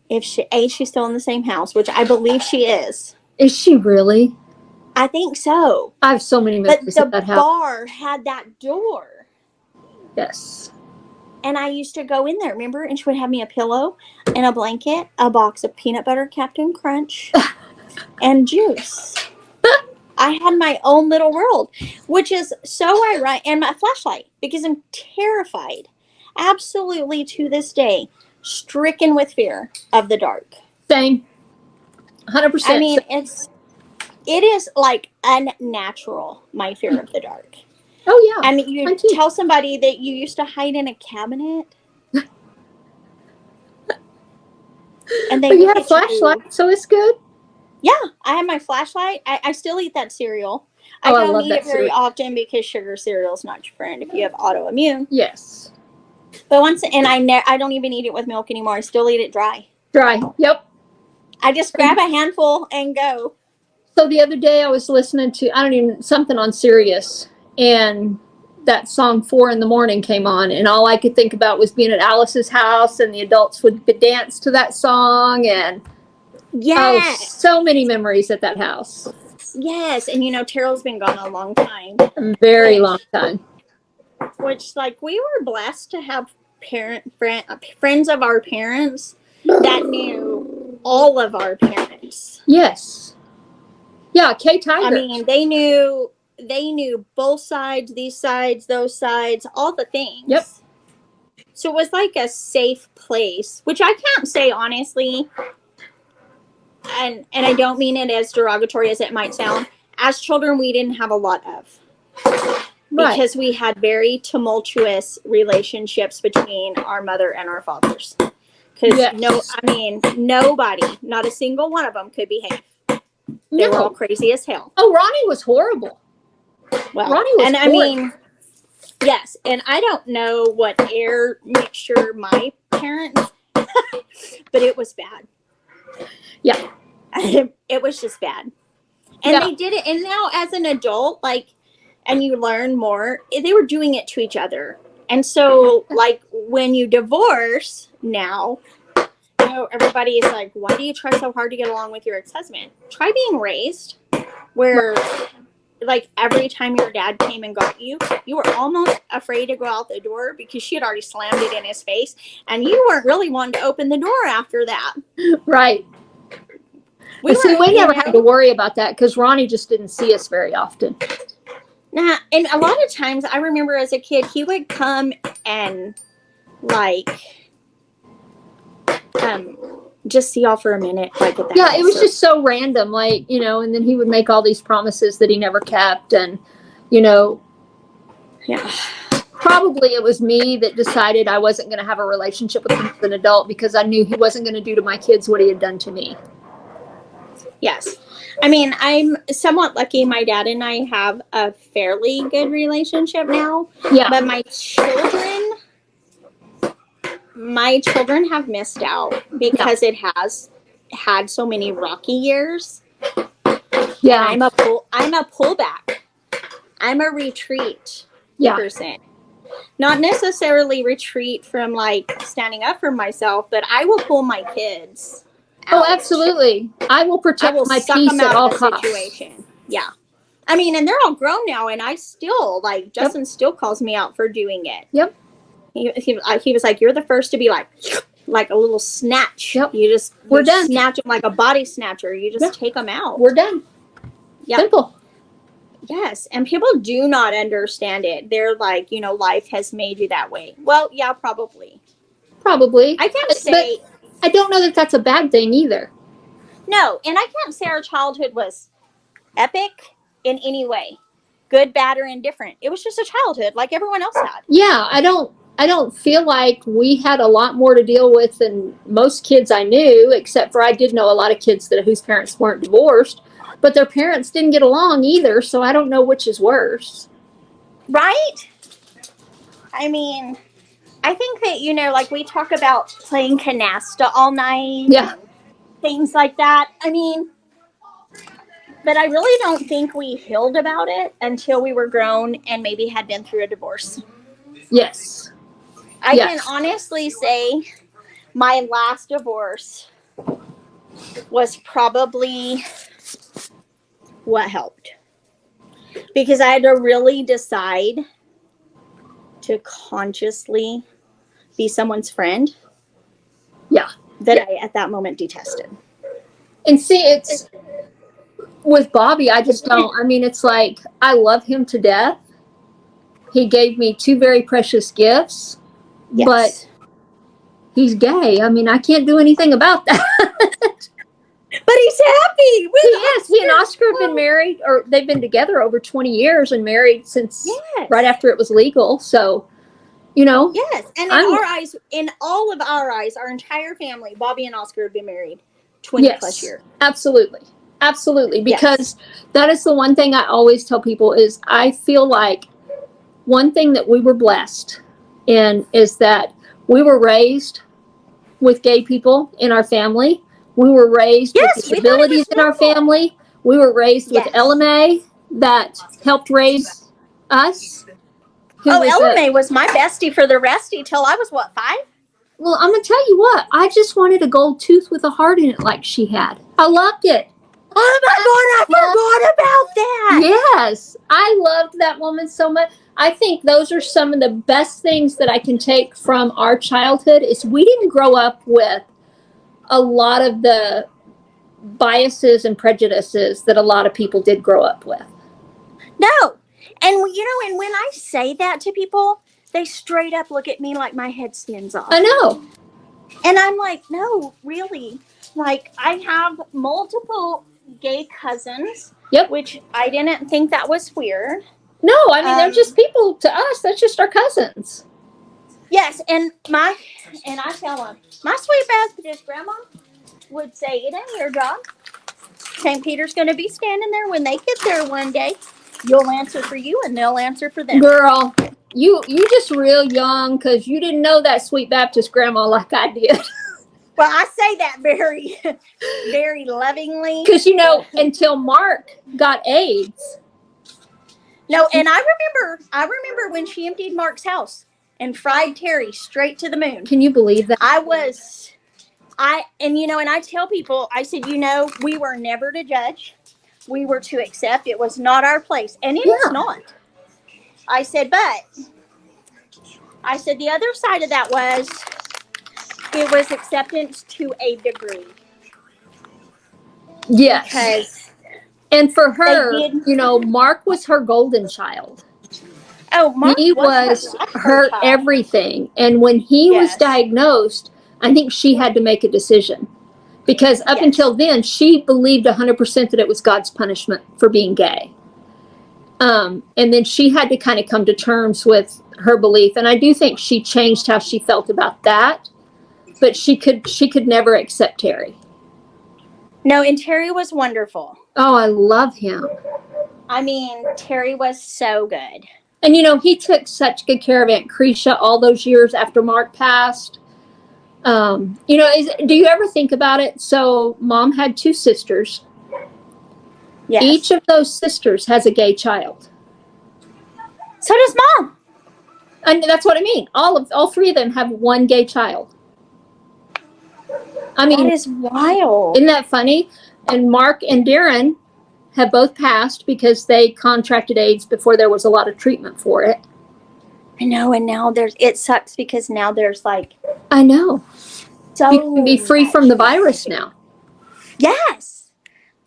if she's still in the same house, which I believe she is. Is she really? I think so. I have so many memories of that house. But the bar had that door. Yes. And I used to go in there, remember? And she would have me a pillow and a blanket, a box of peanut butter Captain Crunch, and juice. I had my own little world, which is so ironic. And my flashlight, because I'm terrified, absolutely to this day, stricken with fear of the dark. Same. 100%. I mean, it is like unnatural, my fear of the dark. Oh, yeah. I mean, you tell somebody that you used to hide in a cabinet. And but you had a flashlight, so it's good. Yeah, I have my flashlight. I still eat that cereal. I don't eat it very often because sugar cereal is not your friend if you have autoimmune. Yes. But I don't even eat it with milk anymore. I still eat it dry. Dry. Yep. I just grab a handful and go. So the other day I was listening to something on Sirius, and that song 4 in the Morning came on, and all I could think about was being at Alice's house and the adults would dance to that song, and so many memories at that house. Yes, and Terrell's been gone a long time. A very long time. Which, we were blessed to have friends of our parents that knew all of our parents. Yes. Yeah, K Tiger. I mean, they knew both sides, these sides, those sides, all the things. Yep. So it was like a safe place, which I can't say honestly, and I don't mean it as derogatory as it might sound. As children, we didn't have a lot of. Right. Because we had very tumultuous relationships between our mother and our fathers. Because nobody, not a single one of them could behave. They were all crazy as hell. Oh, Ronnie was horrible. Well, Ronnie was I mean, yes, and I don't know what air mixture my parents, but it was bad. Yeah. It was just bad. And they did it, and now as an adult, like, and you learn more, they were doing it to each other. And so, like, when you divorce now, you know, everybody is like, why do you try so hard to get along with your ex-husband? Try being raised where, like, every time your dad came and got you, you were almost afraid to go out the door because she had already slammed it in his face, and you weren't really wanting to open the door after that. Right. We never had to worry about that because Ronnie just didn't see us very often. Nah, and a lot of times I remember as a kid, he would come and like just see y'all for a minute, like at the house. It was just so random, like, you know, and then he would make all these promises that he never kept, and, you know, probably it was me that decided I wasn't going to have a relationship with him as an adult because I knew he wasn't going to do to my kids what he had done to me. Yes. I mean, I'm somewhat lucky. My dad and I have a fairly good relationship now. Yeah. But my children have missed out because it has had so many rocky years. Yeah. I'm a pullback. I'm a retreat person. Not necessarily retreat from like standing up for myself, but I will pull my kids. Oh, absolutely. I will protect my peace at all costs. Situation. Yeah. I mean, and they're all grown now, and I still, like, Justin still calls me out for doing it. Yep. He was like, you're the first to be like a little snatch. Yep. We're done. Snatch them like a body snatcher. You just take them out. We're done. Yep. Simple. Yes. And people do not understand it. They're like, you know, life has made you that way. Well, yeah, probably. I can't say. But I don't know that that's a bad thing either. No, and I can't say our childhood was epic in any way. Good, bad, or indifferent. It was just a childhood like everyone else had. Yeah, I don't feel like we had a lot more to deal with than most kids I knew, except for I did know a lot of kids whose parents weren't divorced, but their parents didn't get along either, so I don't know which is worse. Right? I mean, I think that, you know, like we talk about playing canasta all night. Yeah. Things like that. I mean, but I really don't think we healed about it until we were grown and maybe had been through a divorce. Yes. I can honestly say my last divorce was probably what helped. Because I had to really decide to consciously be someone's friend. Yeah. That I, at that moment, detested. And see, it's with Bobby, I just don't. I mean, it's like, I love him to death. He gave me 2 very precious gifts. Yes. But he's gay. I mean, I can't do anything about that. But he's happy. He and Oscar have been married, or they've been together over 20 years and married since right after it was legal. So, you know. Yes, and our eyes, in all of our eyes, our entire family, Bobby and Oscar have been married 20 plus years. Absolutely. Absolutely. Because that is the one thing I always tell people is I feel like one thing that we were blessed in is that we were raised with gay people in our family. We were raised with disabilities in our family. We were raised with LMA that helped raise us. LMA was my bestie for the resty till I was, 5? Well, I'm going to tell you what. I just wanted a gold tooth with a heart in it like she had. I loved it. Oh my God, I forgot about that. Yes. I loved that woman so much. I think those are some of the best things that I can take from our childhood is we didn't grow up with a lot of the biases and prejudices that a lot of people did grow up with. No. And, and when I say that to people, they straight up look at me like my head spins off. I know. And I'm like, no, really. Like, I have multiple gay cousins. Yep. Which I didn't think that was weird. No, I mean, they're just people to us. That's just our cousins. Yes, and I tell them, my sweet Baptist grandma would say, it ain't your job. St. Peter's going to be standing there when they get there one day. You'll answer for you and they'll answer for them. Girl, you just real young because you didn't know that sweet Baptist grandma like I did. Well, I say that very, very lovingly. Because, until Mark got AIDS. No, and I remember when she emptied Mark's house and fried Terry straight to the moon. Can you believe that? And I tell people, I said, we were never to judge. We were to accept. It was not our place. And it is not. I said, the other side of that was, it was acceptance to a degree. Yes. And for her, Mark was her golden child. Oh, Mark he was her everything. And when he was diagnosed, I think she had to make a decision. Because up until then, she believed 100% that it was God's punishment for being gay. And then she had to kind of come to terms with her belief. And I do think she changed how she felt about that. But she could never accept Terry. No, and Terry was wonderful. Oh, I love him. I mean, Terry was so good. And, he took such good care of Aunt Cretia all those years after Mark passed. Do you ever think about it? So Mom had 2 sisters. Yes. Each of those sisters has a gay child. So does Mom. And that's what I mean. All 3 of them have one gay child. I mean, that is wild. Isn't that funny? And Mark and Darren have both passed because they contracted AIDS before there was a lot of treatment for it. I know, and now it sucks because now there's I know. So you can be free from the virus now. Yes.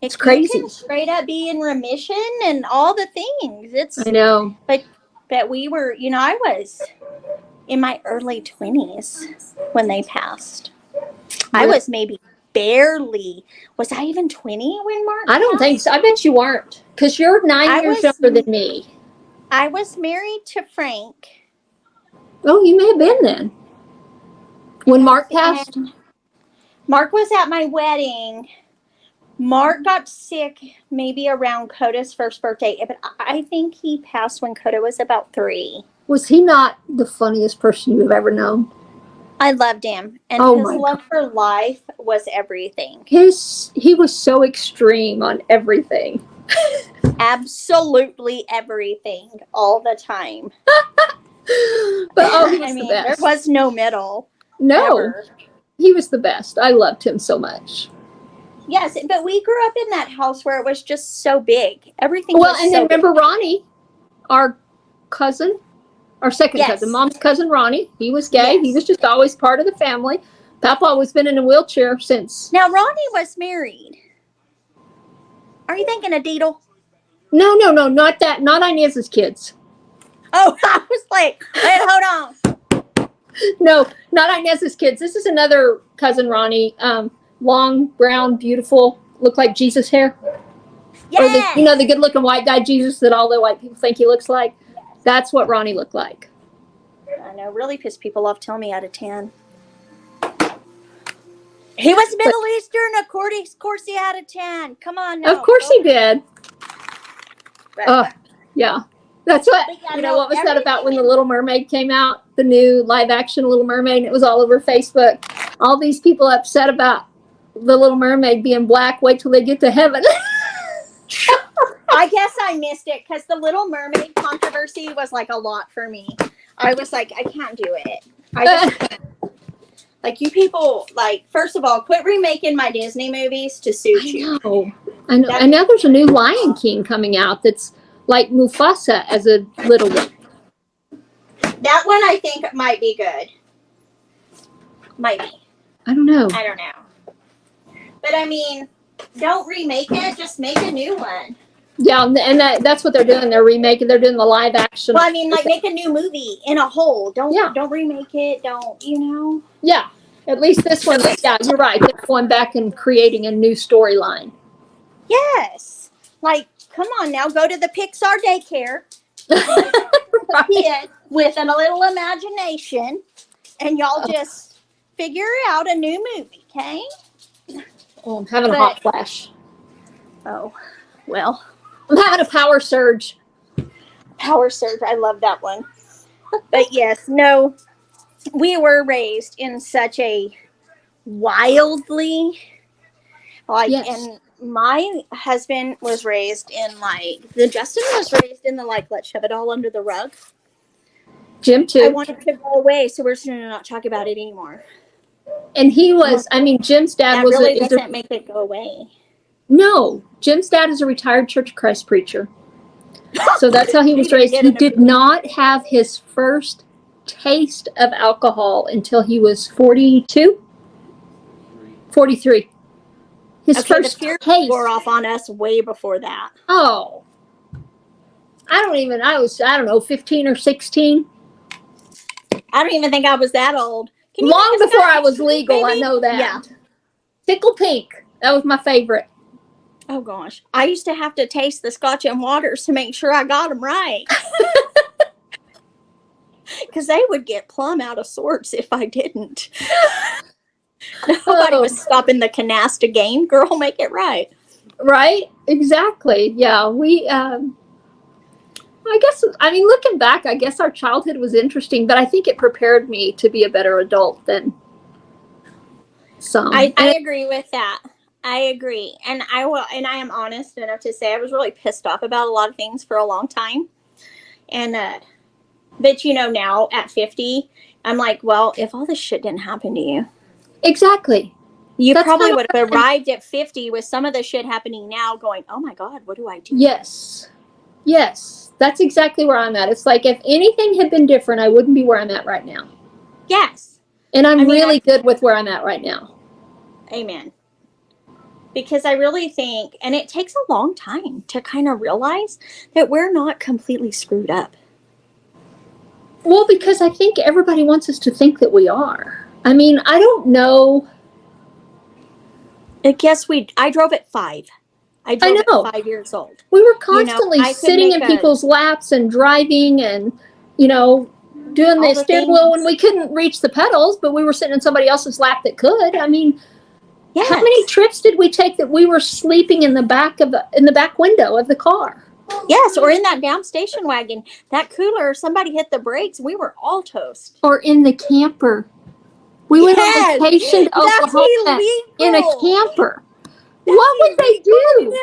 It's crazy. You can straight up be in remission and all the things. I know. But we were, I was in my early 20s when they passed. I was maybe barely. Was I even 20 when Mark I don't think so. I bet you weren't. Because you're 9 years younger than me. I was married to Frank. Oh, you may have been then. When Mark passed? Mark was at my wedding. Mark got sick maybe around Coda's first birthday. But I think he passed when Coda was about 3. Was he not the funniest person you've ever known? I loved him. And his love for life was everything. He was so extreme on everything. Absolutely everything. All the time. But he was the best. There was no middle. No. Ever. He was the best. I loved him so much. Yes, but we grew up in that house where it was just so big. Everything was so and then remember big. Ronnie, our cousin? Our second cousin, Mom's cousin Ronnie. He was gay. Yes. He was just always part of the family. Papa always been in a wheelchair since. Now, Ronnie was married. Are you thinking of Deedle? No, not that. Not Inez's kids. Oh, I was like, wait, hold on. No, not Inez's kids. This is another cousin Ronnie. Long, brown, beautiful, look like Jesus hair. Yes. Or the good-looking white guy Jesus that all the white people think he looks like. That's what Ronnie looked like. I know, really pissed people off. Tell me out of 10. He was Middle Eastern, of course he out of 10. Come on now. Of course he did. Yeah. That's what, what was that about when The Little Mermaid came out? The new live-action Little Mermaid, and it was all over Facebook. All these people upset about The Little Mermaid being black. Wait till they get to heaven. I guess I missed it because the Little Mermaid controversy was a lot for me. I was like, I can't do it. I just can't. You people, first of all, quit remaking my Disney movies to suit you. I know. And now there's a new Lion King coming out that's like Mufasa as a little one. That one I think might be good. Might be. I don't know. But I mean, don't remake it. Just make a new one. Yeah, and that's what they're doing. They're remaking. They're doing the live action. Well, I mean, like make a new movie in a whole. Don't Yeah. don't remake it. Don't Yeah, at least this one. Yeah, you're right. They're going back and creating a new storyline. Yes. Like, come on now, go to the Pixar daycare. Right. Kid with a little imagination, and y'all just figure out a new movie, okay? Oh, I'm having a hot flash. Oh, well. I'm having a power surge. Power surge. I love that one. But yes, no, we were raised in such a wildly, like, Yes. and my husband was raised in, like, Justin was raised in the, like, let's shove it all under the rug. Jim too. I wanted to go away, so we're just going to not talk about it anymore. And he was, I mean, Jim's dad That was really doesn't make it go away. No, Jim's dad is a retired Church of Christ preacher. So that's how he was raised. He did not have his first taste of alcohol until he was 42, 43. His first the fear taste. wore off on us way before that. Oh. I don't know, 15 or 16. I don't even think I was that old. Long before I was legal, maybe? I know that. Yeah. Tickle Pink. That was my favorite. Oh, gosh. I used to have to taste the Scotch and waters to make sure I got them right. Because they would get plumb out of sorts if I didn't. Nobody was stopping the canasta game. Girl, make it right. Right? Exactly. Yeah. I guess, I mean, looking back, I guess our childhood was interesting, but I think it prepared me to be a better adult than some. I agree with that. I agree. And I am honest enough to say I was really pissed off about a lot of things for a long time. And, but now at 50, I'm like, well, if all this shit didn't happen to you. Exactly. You probably would have arrived at 50 with some of the shit happening now going, oh my God, what do I do? Yes. Yes. That's exactly where I'm at. It's like if anything had been different, I wouldn't be where I'm at right now. Yes. And I'm really good with where I'm at right now. Amen. Because I really think, and it takes a long time to kind of realize that we're not completely screwed up. Well, because I think everybody wants us to think that we are. I mean, I don't know. I guess I drove at 5. I drove at 5 years old. We were constantly sitting in people's laps and driving and, doing the steering wheel when we couldn't reach the pedals, but we were sitting in somebody else's lap that could. I mean, yes. How many trips did we take that we were sleeping in the back window of the car? Yes, or in that damn station wagon. That cooler, somebody hit the brakes. We were all toast. Or in the camper. We went on vacation to Oklahoma in a camper. What would they do?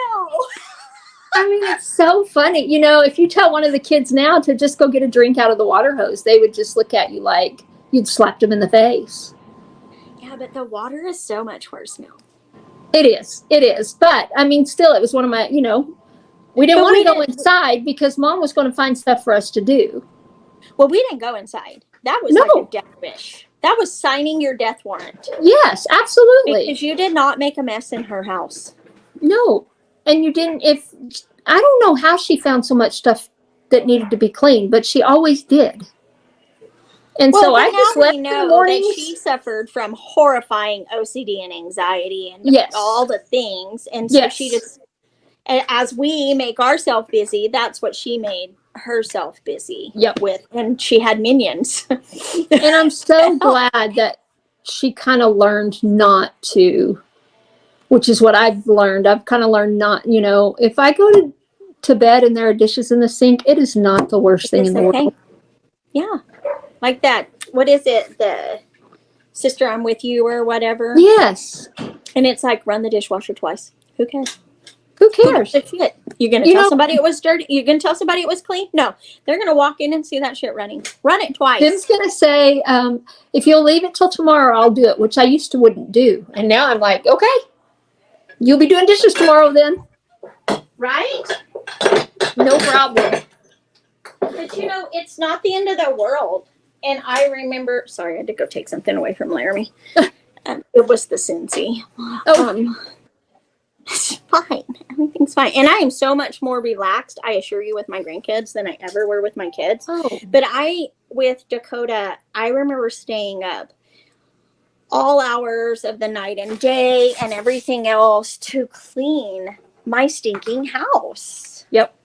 I mean, it's so funny. If you tell one of the kids now to just go get a drink out of the water hose, they would just look at you like you'd slapped them in the face. Yeah, but the water is so much worse now. It is. But, I mean, still, it was one of my, we didn't want to go inside because Mom was going to find stuff for us to do. Well, we didn't go inside. That was like a death wish. That was signing your death warrant. Yes, absolutely. Because you did not make a mess in her house. No. And you didn't, I don't know how she found so much stuff that needed to be cleaned, but she always did. And so I just left in the mornings. That she suffered from horrifying OCD and anxiety and all the things. And so she just, as we make ourselves busy, that's what she made herself busy with. And she had minions. And I'm so glad that she kind of learned not to, which is what I've learned. I've kind of learned not, if I go to bed and there are dishes in the sink, it is not the worst thing in the world. Yeah. Like that, what is it? The Sister I'm With You or whatever. Yes. And it's like, run the dishwasher twice. Who cares? Who cares? Shit. You're going to tell somebody it was dirty? You're going to tell somebody it was clean? No. They're going to walk in and see that shit running. Run it twice. Tim's going to say, if you'll leave it till tomorrow, I'll do it, which I used to wouldn't do. And now I'm like, okay, you'll be doing dishes tomorrow then. Right? No problem. But it's not the end of the world. And I remember, sorry, I had to go take something away from Laramie. It was the Cincy. It's fine. Everything's fine. And I am so much more relaxed, I assure you, with my grandkids than I ever were with my kids. Oh. But with Dakota, I remember staying up all hours of the night and day and everything else to clean my stinking house. Yep.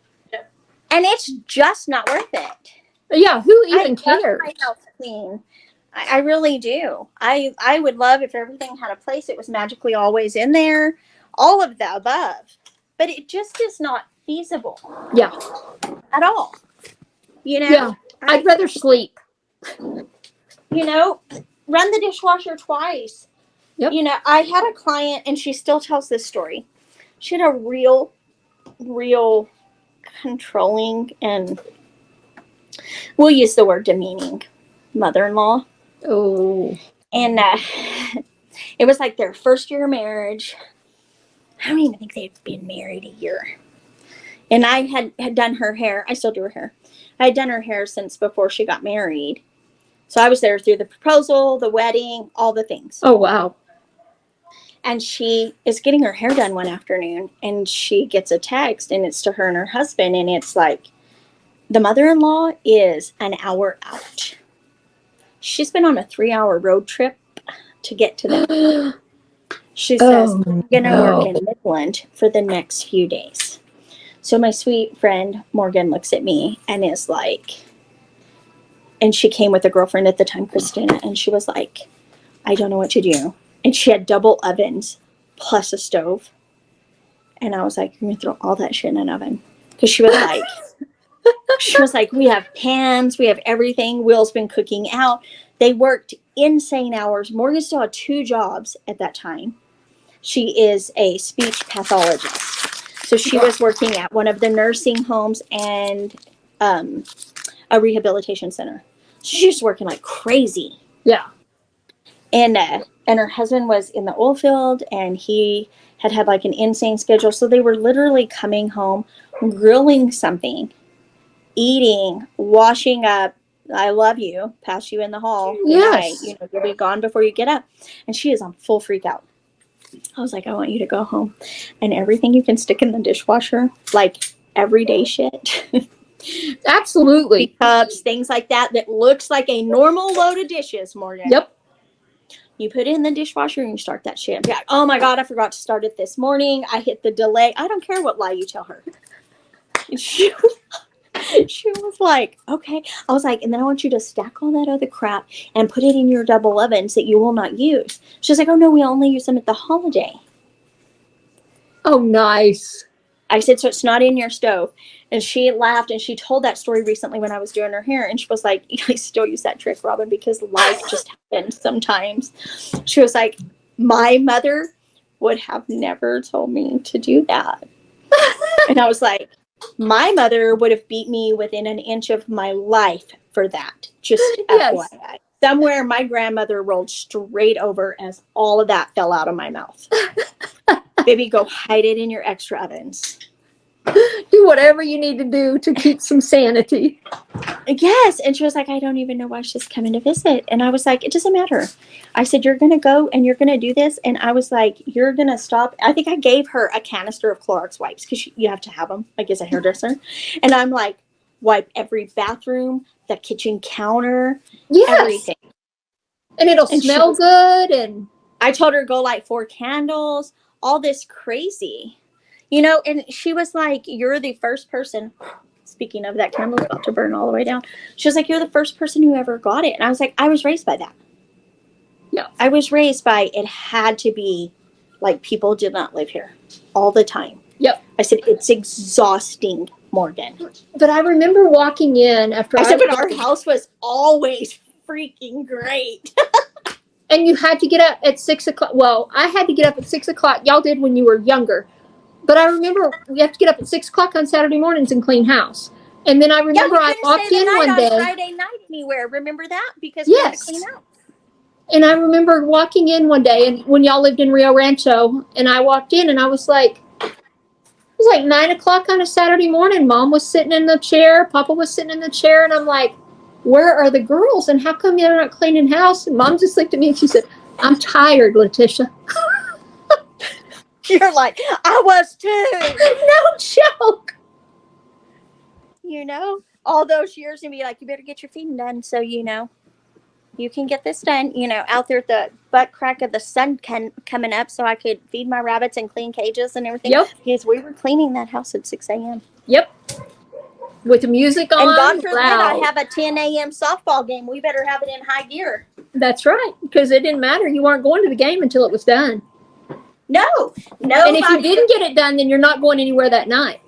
And it's just not worth it. Yeah, who even cares? My house clean. I really do. I would love if everything had a place. It was magically always in there. All of the above. But it just is not feasible. Yeah. At all. You know? Yeah. I'd rather sleep. You know, run the dishwasher twice. Yep. You know, I had a client, and she still tells this story. She had a real controlling, and we'll use the word demeaning, mother-in-law. Oh. And it was like their first year of marriage. I don't even think they'd been married a year. And I had done her hair. I still do her hair. I had done her hair since before she got married. So I was there through the proposal, the wedding, all the things. Oh, wow. And she is getting her hair done one afternoon, and she gets a text, and it's to her and her husband, and it's like, the mother-in-law is an hour out. She's been on a 3-hour road trip to get to them. She says, I'm going to work in Midland for the next few days. So my sweet friend Morgan looks at me and is like, and she came with a girlfriend at the time, Christina, and she was like, I don't know what to do. And she had double ovens plus a stove. And I was like, you're going to throw all that shit in an oven. Because she was like, we have pans, we have everything. Will's been cooking out. They worked insane hours. Morgan still had 2 jobs at that time. She is a speech pathologist. So she was working at one of the nursing homes and a rehabilitation center. So she was working like crazy. Yeah. And her husband was in the oil field, and he had like an insane schedule. So they were literally coming home, grilling something, eating, washing up. I love you. Pass you in the hall. Yes. You know, you'll be gone before you get up. And she is on full freak out. I was like, I want you to go home. And everything you can stick in the dishwasher, like everyday shit. Absolutely. Cups, things like that looks like a normal load of dishes, Morgan. Yep. You put it in the dishwasher and you start that shit. Yeah. Oh my God, I forgot to start it this morning. I hit the delay. I don't care what lie you tell her. She was like, okay. I was like, and then I want you to stack all that other crap and put it in your double ovens that you will not use. She's like, oh no, we only use them at the holiday. Oh, nice. I said, so it's not in your stove. And she laughed, and she told that story recently when I was doing her hair. And she was like, I still use that trick, Robin, because life just happens sometimes. She was like, my mother would have never told me to do that. And I was like, my mother would have beat me within an inch of my life for that. Just Yes. FYI. Somewhere my grandmother rolled straight over as all of that fell out of my mouth. Baby, go hide it in your extra ovens. Do whatever you need to do to keep some sanity. Yes. And she was like, I don't even know why she's coming to visit. And I was like, it doesn't matter. I said, you're going to go and you're going to do this. And I was like, you're going to stop. I think I gave her a canister of Clorox wipes because you have to have them, like as a hairdresser. And I'm like, wipe every bathroom, the kitchen counter, Yes. everything. And it'll smell good. And I told her go light 4 candles, all this crazy. You know, and she was like, you're the first person, speaking of that candle's about to burn all the way down. She was like, you're the first person who ever got it. And I was like, I was raised by that. Yeah. I was raised by it had to be like people did not live here all the time. Yep. I said, it's exhausting, Morgan. But I remember walking in after I said, but our house was always freaking great. And you had to get up at 6 o'clock. Well, I had to get up at 6 o'clock. Y'all did when you were younger. But I remember we have to get up at 6 o'clock on Saturday mornings and clean house. And then I remember I walked in one day. Friday night anywhere. Remember that? Because we had to clean out. And I remember walking in one day, and when y'all lived in Rio Rancho, and I walked in, and I was like, it was like 9 o'clock on a Saturday morning. Mom was sitting in the chair. Papa was sitting in the chair. And I'm like, where are the girls? And how come you're not cleaning house? And Mom just looked at me and she said, I'm tired, Letitia. You're like, I was too. No joke. You know, all those years and be like, you better get your feeding done so you can get this done. Out there at the butt crack of the sun coming up, so I could feed my rabbits and clean cages and everything. Yep. Because we were cleaning that house at 6 a.m. Yep. With the music on. And God forbid I loud. have a 10 a.m. softball game. We better have it in high gear. That's right, because it didn't matter. You weren't going to the game until it was done. No. And if you didn't get it done, then you're not going anywhere that night.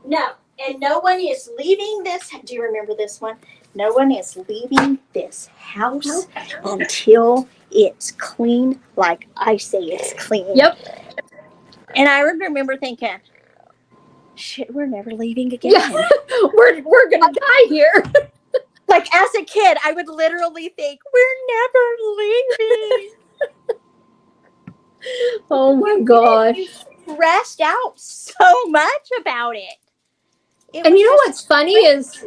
No. And no one is leaving this. Do you remember this one? No one is leaving this house until it's clean, like I say it's clean. Yep. And I remember thinking, shit, we're never leaving again. Yeah. we're gonna die here. Like as a kid, I would literally think, we're never leaving. Oh my gosh. You stressed out so much about it. And you know what's funny is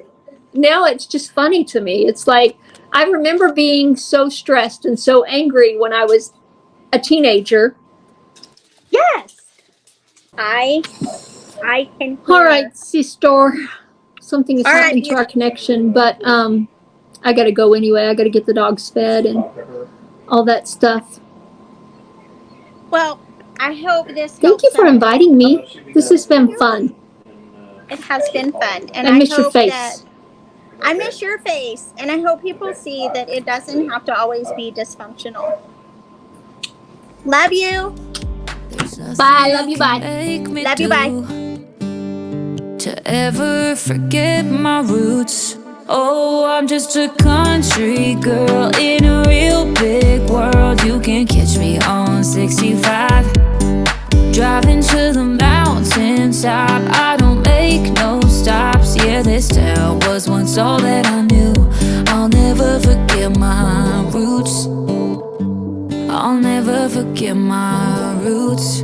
now it's just funny to me. It's like I remember being so stressed and so angry when I was a teenager. Yes. I can hear. All right, sister. Something is All right, happening to our connection, but I gotta go anyway. I gotta get the dogs fed and all that stuff. Well, I hope this Thank you for helps. inviting me. This has been fun. It has been fun. And I miss your hope face. that I miss your face. And I hope people see that it doesn't have to always be dysfunctional. Love you. Bye. Love you. Bye. Love you. Bye. To ever forget my roots. Oh, I'm just a country girl in a real big world. You can catch me on 65, driving to the mountaintop. I don't make no stops. Yeah, this town was once all that I knew. I'll never forget my roots. I'll never forget my roots.